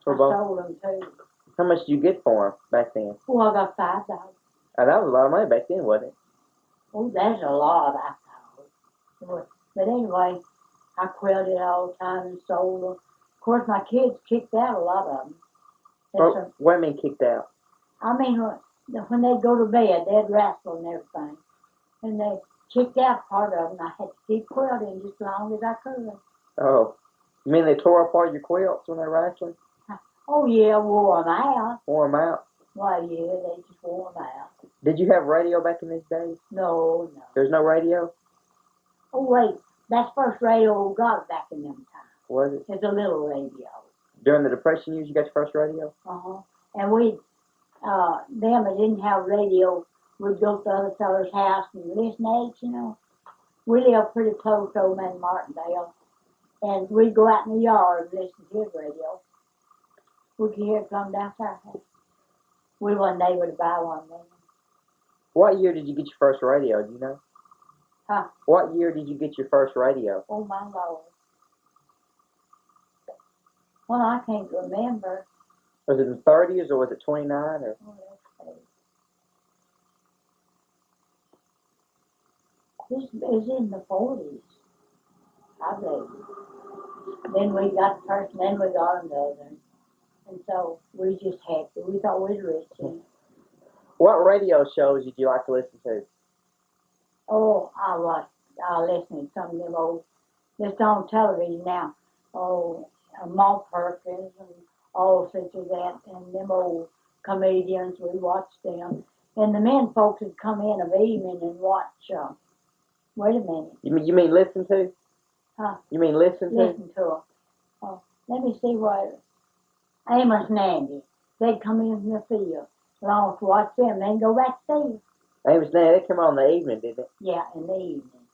For both? I sold them too. How much did you get for them back then? Well, I got $5. That was a lot of money back then, wasn't it? Oh, that's a lot, I thought. But anyway, I quilted all the time and sold them. Of course, my kids kicked out a lot of them. What do you mean kicked out? I mean, when they'd go to bed, they'd wrestle and everything. And they kicked out part of them. I had to keep quilting just as long as I could. Oh, you mean they tore apart your quilts when they were wrestling? Oh, yeah, wore them out. Wore them out? Why, yeah, they just wore them out. Did you have radio back in these days? No. There's no radio? Oh, wait, that's the first radio we got back in them times. Was it? It's a little radio. During the Depression years, you got your first radio? Uh-huh. And them that didn't have radio, we'd go to the other fellow's house and listen to it, We lived pretty close to old man Martindale. And we'd go out in the yard and listen to his radio. We could hear it come down our house. We wasn't able to buy one then. What year did you get your first radio? Do you know? Huh? What year did you get your first radio? Oh my Lord. Well, I can't remember. Was it in the 30s or was it 29 or? Oh, let's see. This is in the 40s, I believe. Then we got the first, and then we got another. And so we just happy. We thought we were rich. And, What radio shows did you like to listen to? oh, I listen to some of them old, that's on television now. Oh, Malt Perkins and all such as that, and them old comedians, we watched them. And the men folks would come in of evening and watch, wait a minute. You mean listen to? Huh? You mean listen to? Listen to them. Oh, let me see what, Amos and Andy, they'd come in from the field. And I was to watch them, then go back to sleep. Amos and Andy, they come on in the evening, didn't they? Yeah, in the evening.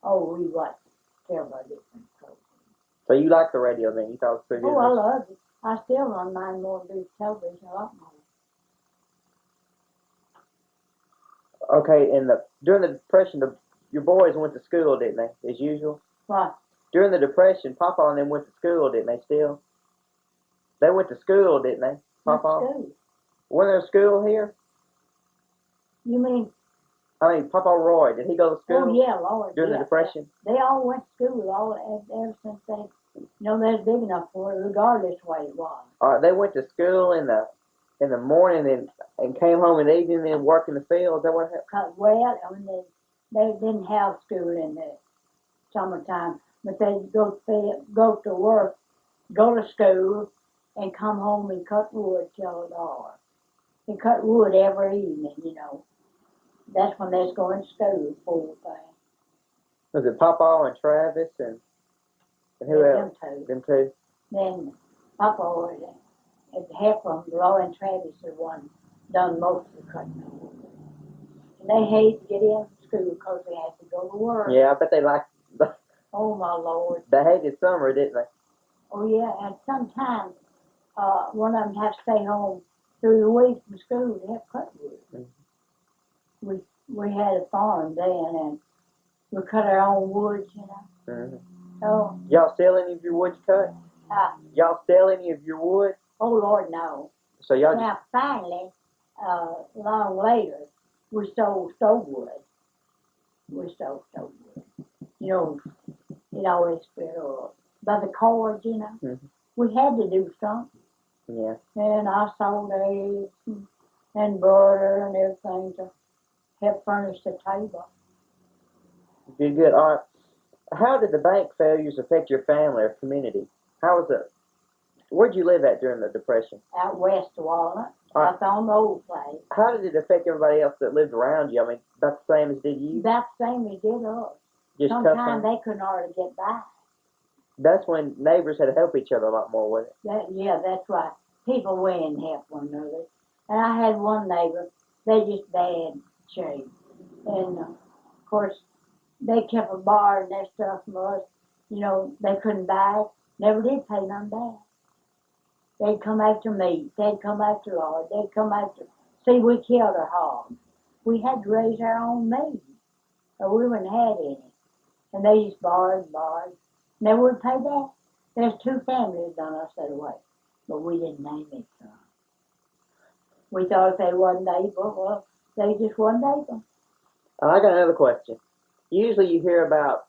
Oh, we watched several different programs. So you like the radio then? You thought it was pretty good? Oh, I love it. I still run mine more than television a lot more. Okay, during the Depression, your boys went to school, didn't they? As usual. What? During the Depression, Papa and them went to school, didn't they? Still. They went to school, didn't they? Papa. School. Wasn't there school here? You mean? I mean, Papa Roy, did he go to school? Oh yeah, Lord. During yeah, the Depression. They all went to school ever since they, they're big enough for it, regardless of what it was. All right, they went to school in the morning and came home in the evening and then worked in the field. Is that what happened? Well, I mean, they didn't have school in the summertime, but they'd go to work, go to school, and come home and cut wood till dark. They cut wood every evening, That's when they was going to school, poor thing. Was it Papa and Travis and who Yeah, else? them two. Them two. Then Papa was half of them, Roy and Travis, the one done most of the cutting of wood. And they hated to get in from school because they had to go to work. Yeah, I bet they liked. Oh my Lord. They hated summer, didn't they? Oh yeah, and sometimes one of them had to stay home through the week from school to help cut wood. Mm-hmm. We had a farm then, and we cut our own wood, Mm-hmm. So y'all sell any of your wood you cut? Y'all sell any of your wood? Oh Lord, no. So y'all now finally, long later, we sold stove wood. We sold stove wood. It always fell by the cords, Mm-hmm. We had to do something. Yeah. And I sold eggs and butter and everything to help furnish the table. Did good. All right. How did the bank failures affect your family or community? How was it? Where'd you live at during the Depression? Out west of Walnut. That's on the old place. How did it affect everybody else that lived around you? I mean, about the same as did you? About the same as did us. Just sometimes they couldn't hardly get by. That's when neighbors had to help each other a lot more, wasn't it? Yeah, that's right. People went and helped one another. And I had one neighbor, they just bad shape. And, of course, they kept a bar and their stuff from us. They couldn't buy it. Never did pay none back. They'd come after meat. They'd come after lard. They'd come after... See, we killed our hogs. We had to raise our own meat, or we wouldn't have any. And they just borrowed. Never would pay back. There's 2 families done us that way, but we didn't name it. We thought if they wasn't able, well, they just wasn't able. And I got another question. Usually you hear about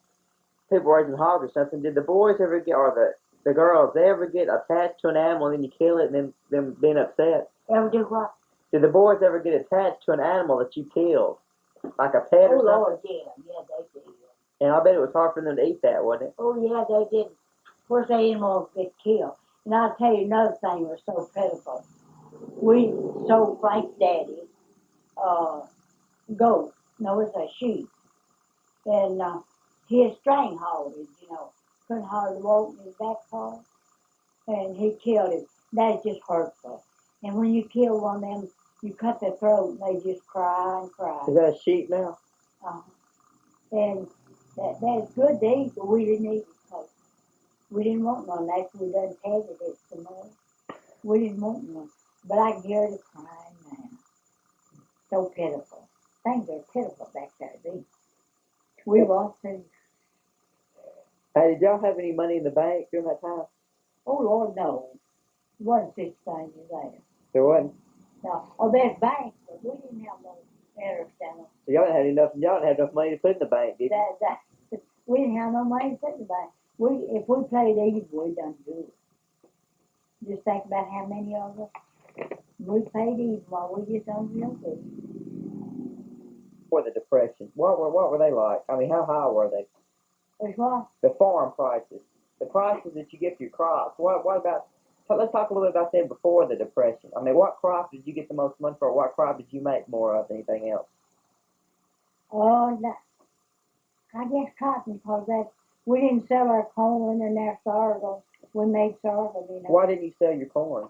people raising hogs or something. Did the boys ever get, or the girls, they ever get attached to an animal and then you kill it and then them being upset? Ever do what? Did the boys ever get attached to an animal that you killed? Like a pet or something? Oh, Lord, yeah, they did. And I bet it was hard for them to eat that, wasn't it? Oh, yeah, they did. Of course, they didn't want to get killed. And I'll tell you another thing was so pitiful. We sold Frank's daddy goat. No, it's a sheep. And he had string halted, couldn't hardly walk in his back part. And he killed him. That's just hurtful. And when you kill one of them, you cut their throat and they just cry and cry. Is that a sheep now? And that's good to eat, but we didn't eat it because we didn't want none. After we done tatted it some more, we didn't want none. But I can hear the crying now. So pitiful. Things are pitiful back there, these. We want to. Hey, did y'all have any money in the bank during that time? Oh, Lord, no. It wasn't such thing as that. There wasn't. No. Oh, there's banks, but we didn't have no interest in them. So y'all didn't have enough. Y'all didn't have enough money to put in the bank, did you? We didn't have no money to put in the bank. If we played evil, we done good. Just think about how many of us we played evil while we just done real good. For the Depression, what were they like? I mean, how high were they? Which what? The farm prices, the prices that you get for your crops. What about? Let's talk a little bit about them before the Depression. I mean, what crop did you get the most money for? What crop did you make more of than anything else? Oh, I guess cotton, because we didn't sell our corn and our sorghum. We made sorghum, you know. Why didn't you sell your corn?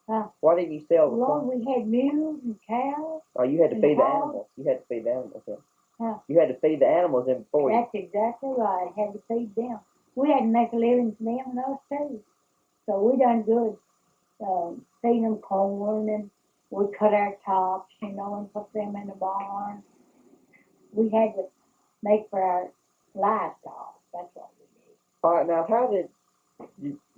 Huh? Why didn't you sell the Lord, corn? we had mules and cows. Oh, you had to and feed the hogs. animals. You had to feed the animals. Yeah. Huh? You had to feed the animals in before you. That's exactly right. Had to feed them. We had to make a living for them and us too. So we done good. Feeding them corn, and we cut our tops, you know, and put them in the barn. We had to make for our livestock. That's what we did. All right, now how did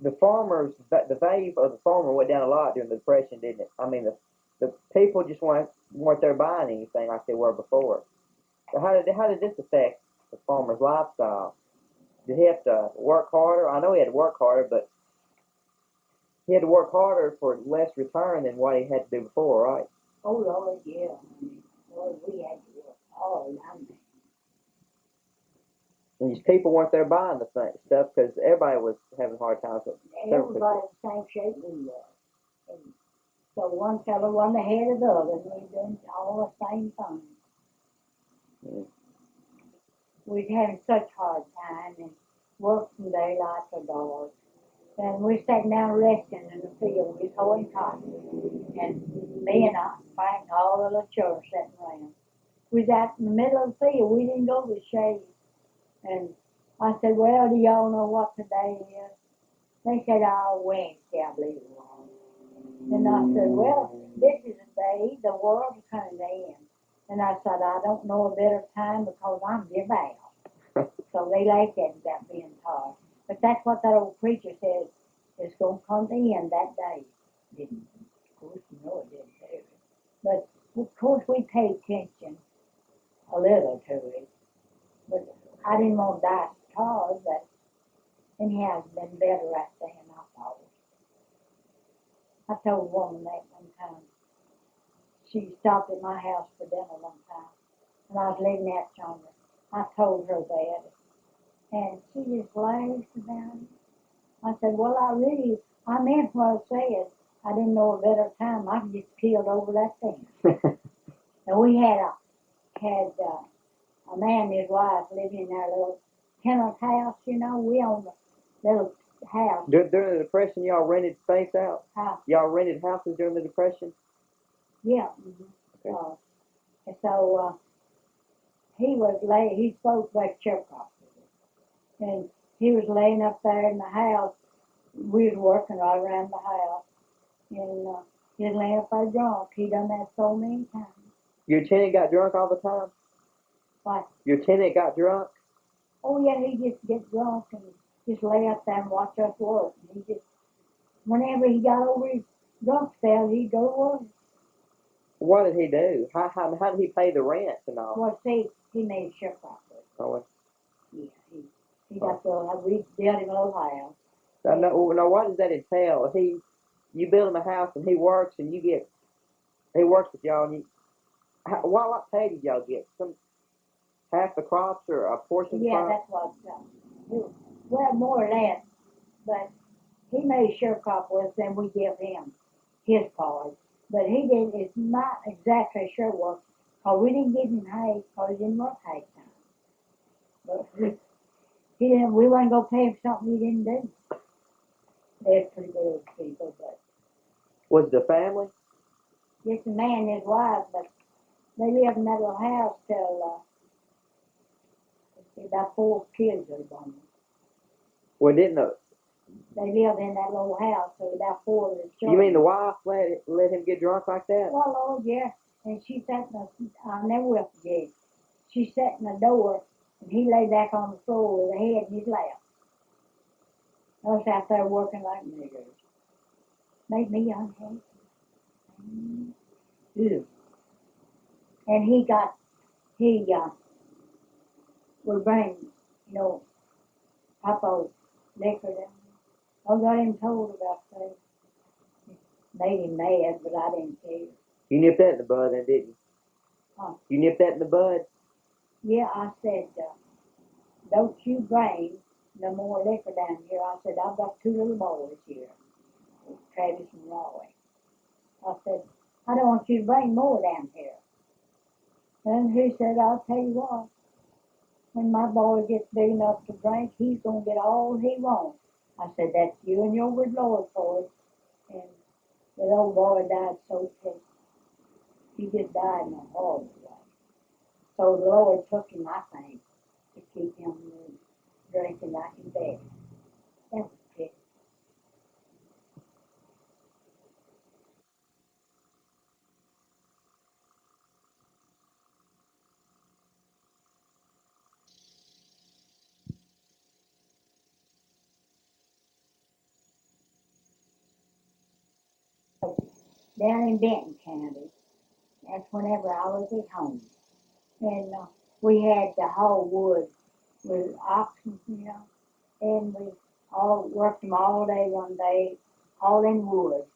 the farmers, the value of the farmer went down a lot during the Depression, didn't it? I mean, the people just weren't there buying anything like they were before. So how did this affect the farmer's lifestyle? Did he have to work harder? I know he had to work harder, but he had to work harder for less return than what he had to do before, right? Oh, Lord, yeah. Lord, we had to work hard. I mean, And these people weren't there buying the stuff because everybody was having a hard time. everybody in the same shape we were. And so one fellow wasn't ahead of the other, and we doing all the same thing. Mm. We'd having such hard time and worked from daylight to dark. And we sat down resting in the field. We was hoeing cotton. And me and Frank, all the little children sitting around. We was out in the middle of the field. We didn't go to the shade. And I said, well, do y'all know what today is? They said, oh, Wednesday, I believe it was. And I said, well, this is the day the world is coming to end. And I said, I don't know a better time because I'm give out. So they laughed at me about being tired. But that's what that old preacher said. It's going to come to the end that day. Didn't, of course, you know it didn't do it. But, of course, we paid attention a little to it. But I didn't want to die tired, but anyhow, it's been better right then, I thought. I told a woman that one time. She stopped at my house for dinner one time, and I was living out yonder. I told her that, and she just laughed about it. I said, well, I meant what I said. I didn't know a better time. I could just peeled over that thing. And we had a man and his wife living in our little tenant house, you know. We owned a little house. During the Depression, y'all rented space out? Y'all rented houses during the Depression? Yeah. Mm-hmm. Okay. And so he spoke like Cherokee. And he was laying up there in the house. We was working right around the house. And he was laying up there drunk. He done that so many times. Your tenant got drunk all the time? What? Your tenant got drunk? Oh, yeah, he just get drunk and just lay up there and watch us work. And he just, whenever he got over his drunk spell, he'd go to work. What did he do? How did he pay the rent and all? Well, see, he made a sharecropper. Oh, yeah, he got we built him a little house. Now, what does that entail? You build him a house and he works and he works with y'all and what pay did y'all get? Half the crops or a portion of the crops? Yeah, that's what, well, more or less, but he made a sharecropper with us, then we give him his part. But he didn't, it's not exactly sure what, because we didn't give him hay, because he didn't work hay time. But we wasn't going to pay him something he didn't do. They're pretty good people, but. Was the family? Just a man and his wife, but they lived in that little house till, about 4 kids were born. Well, didn't They lived in that little house till about 4 of the children. You mean the wife let him get drunk like that? Well, Lord, yeah. and she sat in the, I'll never will forget, she sat in the door, and he lay back on the floor with her head in his lap. I was out there working like niggers. Made me unhappy. Ew. And he would bring, Papa's liquor down there. I got him told about that. Made him mad, but I didn't care. You nipped that in the bud, then, didn't you? Huh? You nipped that in the bud? Yeah, I said, don't you bring no more liquor down here. I said, I've got 2 little boys here, Travis and Roy. I said, I don't want you to bring more down here. And he said, I'll tell you what, when my boy gets big enough to drink, he's going to get all he wants. I said, that's you and your good Lord for it. And the old boy died so quick. He just died in a horrible way. So the Lord took him, I think, to keep him drinking like his daddy. That was quick. Down in Benton County, that's whenever I was at home. And we had the whole wood with oxen, and we all worked them all day one day, all in wood.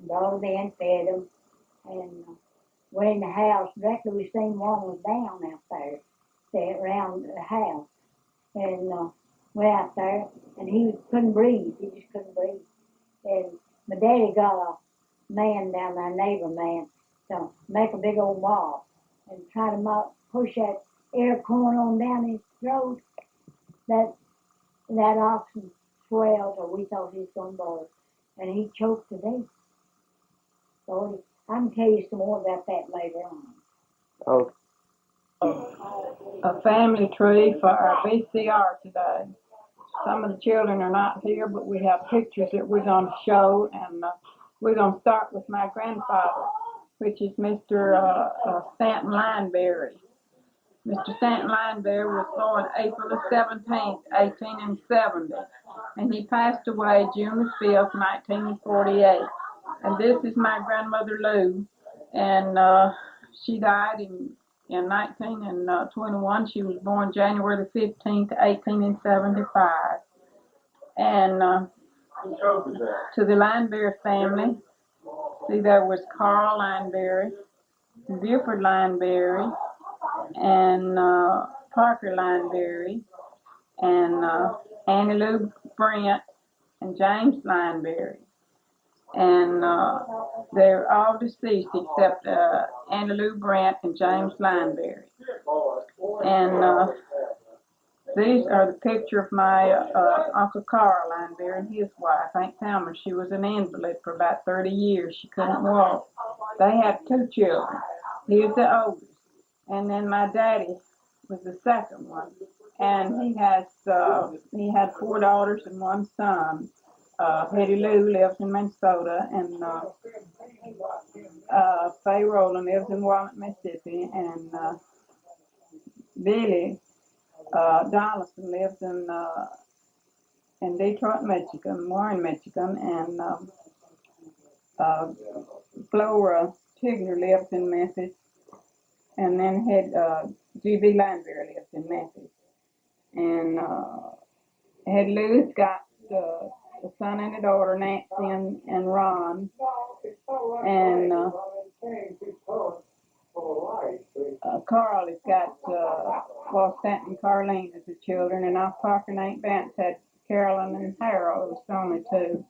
And all then fed them, and went in the house. Directly we seen one was down out there, sat around the house, and went out there, and he couldn't breathe. He just couldn't breathe. And my daddy got a man down there, a neighbor man, to make a big old wall and try to push that air corn on down his throat. That oxen swelled, or we thought he was going to burst, and he choked to death. So I can tell you some more about that later on. Oh. A family tree for our VCR today. Some of the children are not here, but we have pictures that we're going to show, and we're going to start with my grandfather, which is Mr. Stanton Lineberry. Mr. Stanton Lineberry was born April the 17th, 1870, and he passed away June the 5th, 1948. And this is my grandmother Lou, and she died in 1921. She was born January the 15th, 1875. And to the Lineberry family, see, there was Carl Lineberry, Buford Lineberry, and Parker Lineberry, and Annie Lou Brent, and James Lineberry. And they're all deceased except Annie Lou Brent and James Lineberry. And these are the picture of my Uncle Carl Lineberry and his wife, Aunt Thelma. She was an invalid for about 30 years. She couldn't walk. They had 2 children. He was the oldest. And then my daddy was the second one. And he had 4 daughters and 1 son. Hetty Lou lives in Minnesota, and Roy Rowland lives in Walnut, Mississippi, and Billy Donaldson lives in Detroit, Michigan, Warren, Michigan, and Flora Tigner lives in Memphis, and then G.B. Lineberry lives in Memphis, and Hetty Lou's got a son and a daughter, Nancy and Ron, and Carl has got Stanton and Carlene as the children, and off Parker and Aunt Vance had Carolyn and Harold, was only 2,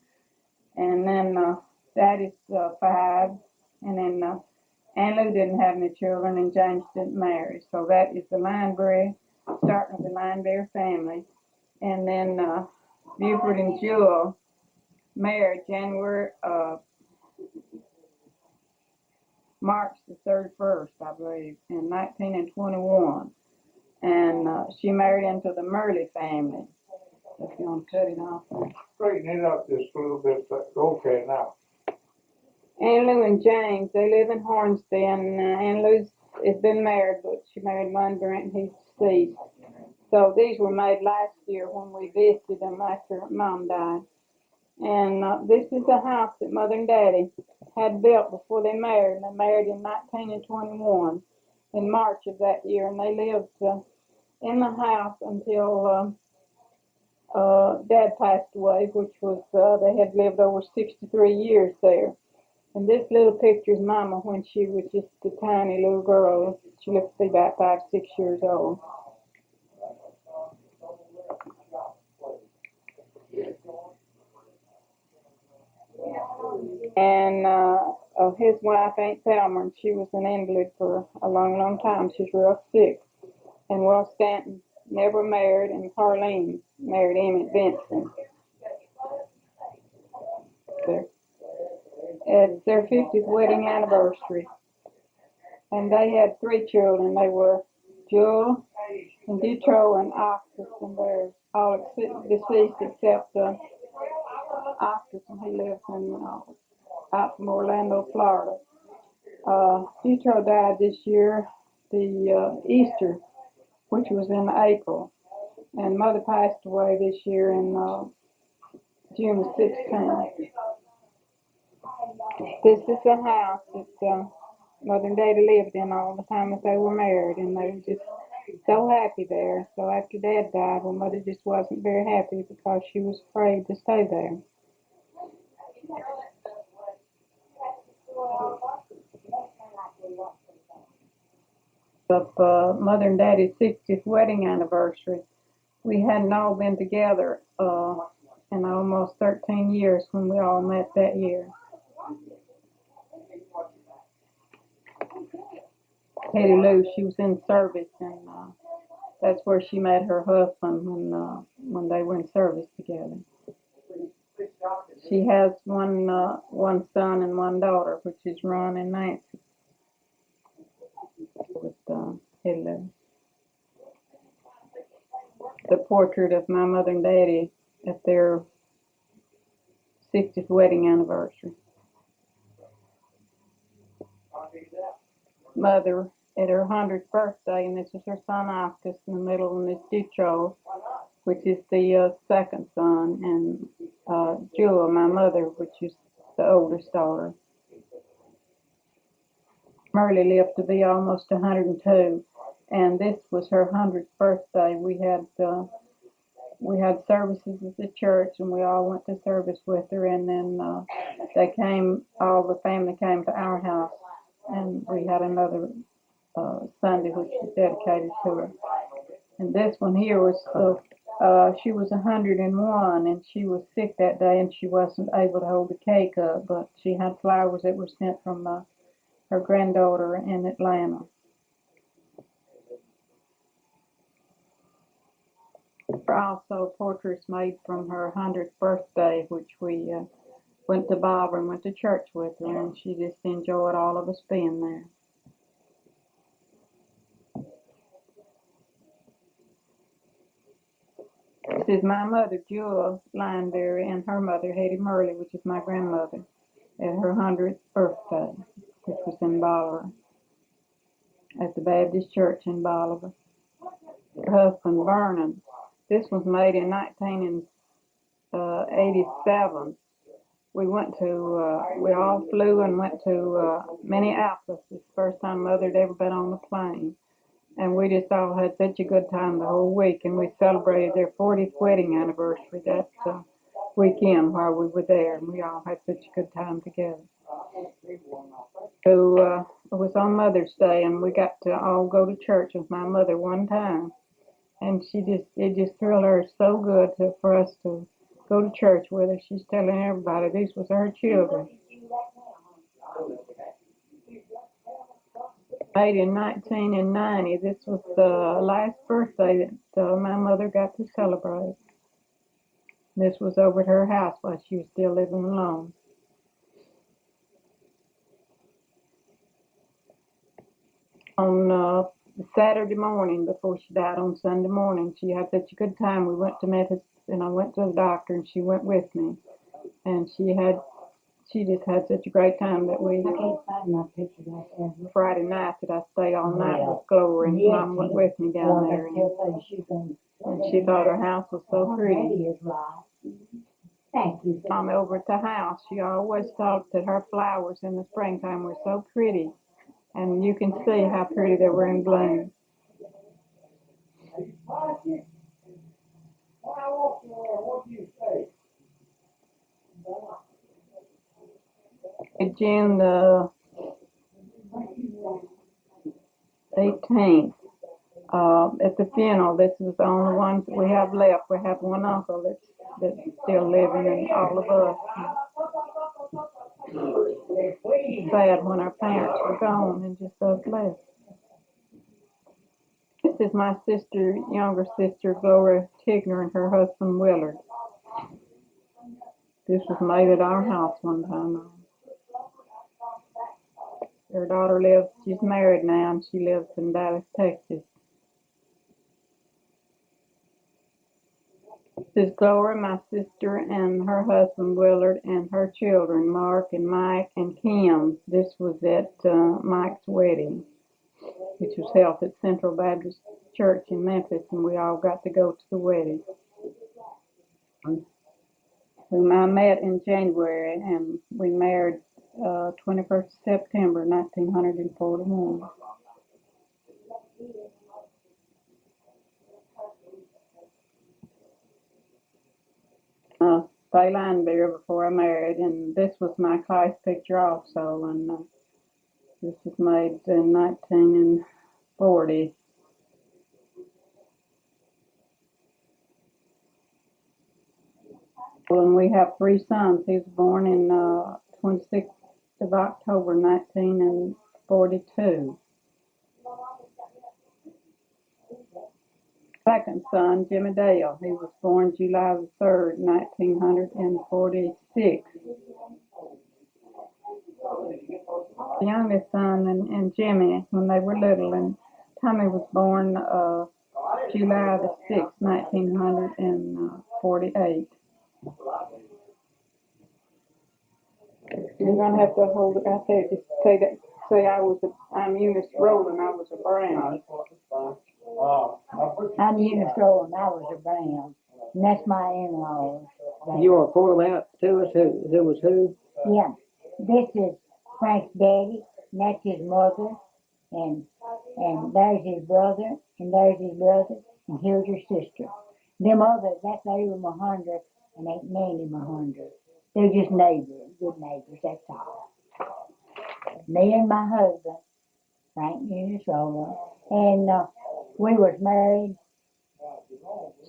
and then Daddy's 5, and then Aunt Lou didn't have any children, and James didn't marry. So that is the Lineberry, starting with the Lineberry family, and then Buford and Jewel married March the 31st, I believe, in 1921. And she married into the Murley family. If you want to cut it off there. Straighten it up just a little bit. Okay, now. Ann Lou and James, they live in Hornsby, and Ann Lou's has been married, but she married Lundberg and he's deceased. So these were made last year when we visited them after Mom died. And this is the house that Mother and Daddy had built before they married. They married in 1921, in March of that year, and they lived in the house until Dad passed away, which was, they had lived over 63 years there. And this little picture is Mama when she was just a tiny little girl. She looked to be about 5, 6 years old. And his wife, Aunt Thelma, and she was an invalid for a long, long time. She's real sick. And Will Stanton never married, and Carlene married Emmett Benson. It's their 50th wedding anniversary. And they had 3 children. They were Jewel and Ditro and Octus, and they're all deceased except Octus, and he lives in out from Orlando, Florida. Ditro died this year, the Easter, which was in April, and Mother passed away this year in June 16th. This is the house that Mother and Daddy lived in all the time that they were married, and they were just so happy there. So after Dad died, well, Mother just wasn't very happy because she was afraid to stay there. Of Mother and Daddy's 60th wedding anniversary, we hadn't all been together in almost 13 years when we all met that year. Hetty Lou, she was in service, and that's where she met her husband when they were in service together. She has one son and 1 daughter, which is Ron and Nancy. With Hetty Lou. The portrait of my Mother and Daddy at their 60th wedding anniversary. Mother at her 100th birthday, and this is her son Octus in the middle, and this Ditro, which is the second son, and Jewel, my mother, which is the oldest daughter. Merle lived to be almost 102, and this was her 100th birthday. We had services at the church, and we all went to service with her, and then all the family came to our house, and we had another Sunday which was dedicated to her. And this one here was she was 101, and she was sick that day, and she wasn't able to hold the cake up, but she had flowers that were sent from her granddaughter in Atlanta. There are also portraits made from her 100th birthday, which we went to Barbara and went to church with her, and she just enjoyed all of us being there. This is my mother, Jewel Lineberry, and her mother, Hetty Murley, which is my grandmother, at her 100th birthday, which was in Bolivar, at the Baptist Church in Bolivar. Her husband, Vernon. This was made in 1987. We all flew and went to Minneapolis. It's the first time Mother had ever been on the plane. And we just all had such a good time the whole week, and we celebrated their 40th wedding anniversary that weekend while we were there, and we all had such a good time together. So it was on Mother's Day, and we got to all go to church with my mother one time, and it just thrilled her so good for us to go to church with her. She's telling everybody these was her children. Made in 1990. This was the last birthday that my mother got to celebrate. This was over at her house while she was still living alone. On Saturday morning, before she died on Sunday morning, she had such a good time. We went to Memphis, and I went to the doctor, and she went with me. And she had she just had such a great time that we, I can't find my picture like that. Friday night, that I stayed all night Yeah. with Gloria, and Yes, Mom went with me down there, and she thought her house was so pretty. Is right. Thank you. Mom over at the house, she always thought that her flowers in the springtime were so pretty, and you can see how pretty they were in bloom. June the 18th, at the funeral, this is the only ones that we have left. We have one uncle that's still living, and all of us. Sad when our parents were gone and just us left. This is my sister, younger sister, Gloria Tigner, and her husband, Willard. This was made at our house one time. Her daughter lives, she's married now, and she lives in Dallas, Texas. This is Gloria, my sister, and her husband, Willard, and her children, Mark and Mike and Kim. This was at Mike's wedding, which was held at Central Baptist Church in Memphis, and we all got to go to the wedding. Whom I met in January, and we married 21st September 1941. Stay line beer before I married, and this was my class picture also, and this was made in 1940. And we have 3 sons. He was born in 26th of October 1942. Second son, Jimmy Dale. He was born July the 3rd, 1946. The youngest son and Jimmy, when they were little, and Tommy was born July the 6th, 1948. You're gonna have to hold it right there. Just say that. Say I'm Eunice Rowland. I was a Brown. I'm Eunice Brown. I was a Brown, and that's my in-laws. You want to point them out to us? Who was who? Yeah, this is Frank's daddy, and that's his mother, and there's his brother, and there's his brother, and here's your sister. Them others, that's Larry Mahondra and Aunt Nanny Mahondra. They're just neighbors, good neighbors, that's all. Me and my husband, Frank Eunice Rowland, and we was married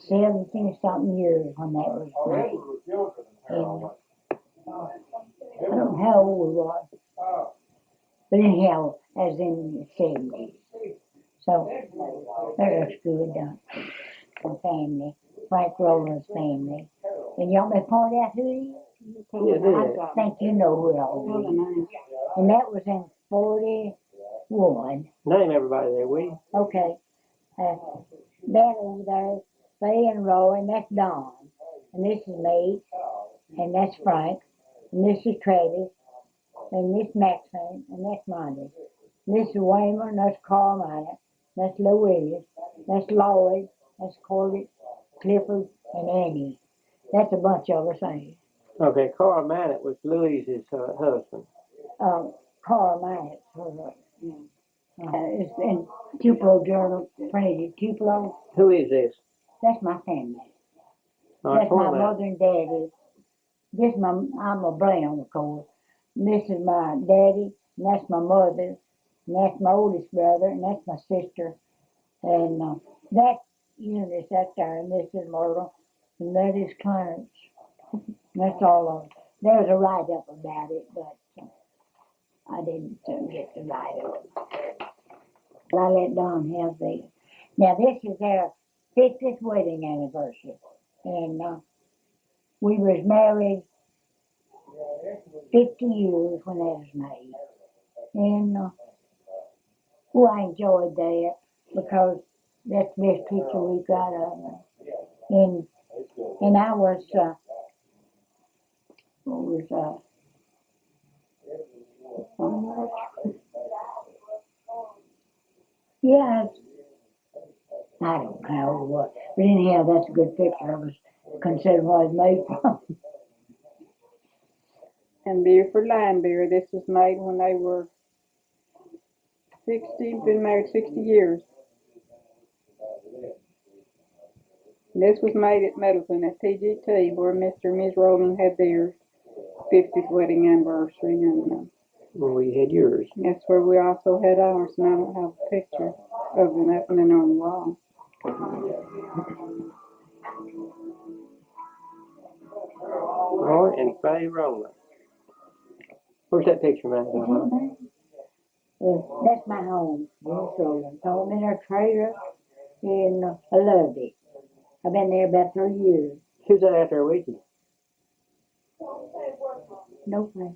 70-something years when that was made. And I don't know how old we was, but anyhow, as in the 70s. So that looks good, the family, Frank Rowland's family. And you want me to point out who he is? I think you know who all it is. And that was in 41. Name everybody there, will you? Okay. That over there, Faye and Roy, and that's Don. And this is me, and that's Frank, and this is Travis, and this Maxine, and that's Monty. And this is Waymer, and that's Carl Minor, that's Louise, that's Lloyd, that's Corbett, Clifford, and Annie. That's a bunch of us, ain't it? Okay, Carl Mannett was Louise's husband. Carl Minor, her husband. It's in Tupelo Journal, printed Tupelo. Who is this? That's my family. Right, that's my mother and daddy. I'm a Brown, of course. And this is my daddy, and that's my mother, and that's my oldest brother, and that's my sister. And that's Eunice, that's there, and this is Myrtle, and that is Clarence. That's all of it. There's a write-up about it, but I didn't get the write-up. I let Don have these. Now, this is their 50th wedding anniversary. And we was married 50 years when that was made. And I enjoyed that because that's the best picture we've got of them. And I was, much. Yeah, I don't know what, but anyhow, that's a good picture. I was considering what it's made from. And Buford Lineberry, this was made when they were 60, been married 60 years. This was made at Middleton at TGT, where Mr. and Ms. Rowland had their 50th wedding anniversary, and We had yours. that's where we also had ours, and I don't have a picture of an opening on the wall. Roy and Faye Rowland. Where's that picture, man? Well, that's my home, Eunice Rowland. I'm in our trailer in I love it. I've been there about 3 years. Who's that out there with you? No place.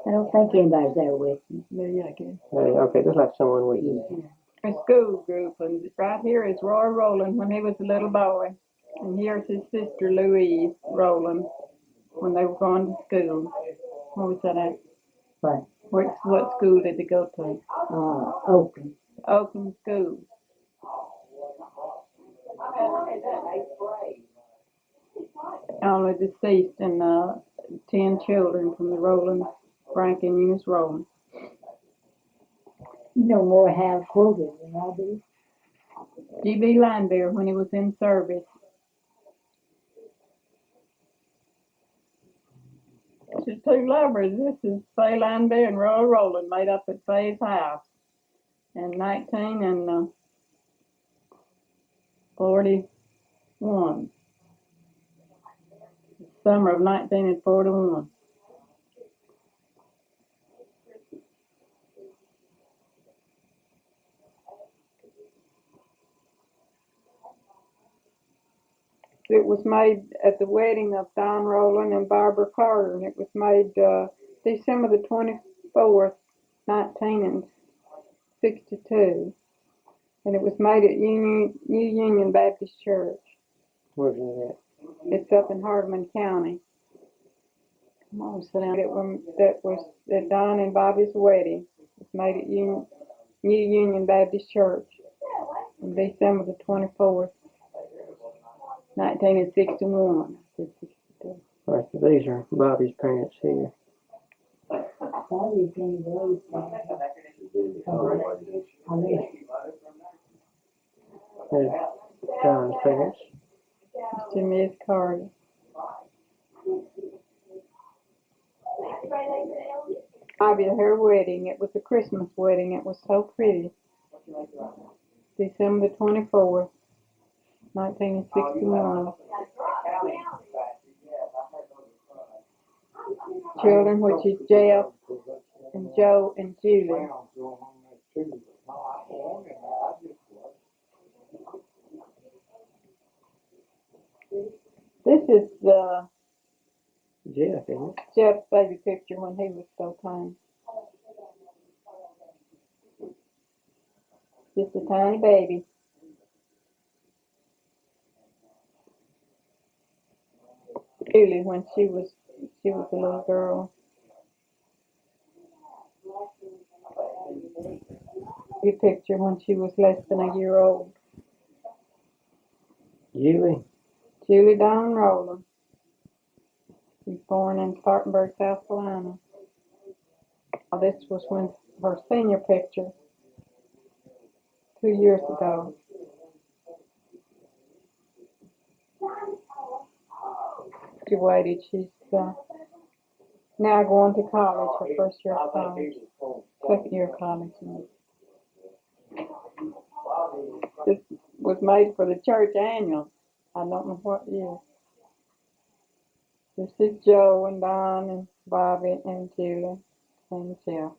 I don't think anybody's there with me. Yeah, I guess. Okay, just like someone with you. A school group, and right here is Roy Rowland when he was a little boy, and here's his sister Louise Rowland when they were going to school. What was that at? What? What school did they go to? Oakland. Oakland School. Only deceased and 10 children from the Rowland, Frank and Eunice Rowland. You know more how quoted than I do. G.B. Lineberry when he was in service. This is two lovers. This is Faye Lineberry and Roy Rowland made up at Faye's house in 1941. Summer of 1941. It was made at the wedding of Don Rowland and Barbara Carter, and it was made December the 24th, 1962, and it was made at New Union Baptist Church. Where's that? It's up in Hardeman County. Come on, sit down. That was at Don and Bobby's wedding. It's made at New Union Baptist Church on December the 24th. 1961. All right, so these are Bobby's parents here. There's John's parents. To Miss Carter. Bobby, her wedding, it was a Christmas wedding. It was so pretty. December the 24th. 1961. Children, which is Jeff and Joe and Julie. This is the Jeff, isn't it? Jeff's baby picture when he was so tiny. Just a tiny baby. Julie when she was a little girl. Your picture when she was less than a year old. Julie Dawn Rowland. She was born in Spartanburg, South Carolina. This was when her senior picture 2 years ago. Graduated. She's now going to college, her first year of college, second year of college. This was made for the church annual. I don't know what year. This is Joe and Don and Bobby and Julie and Jeff.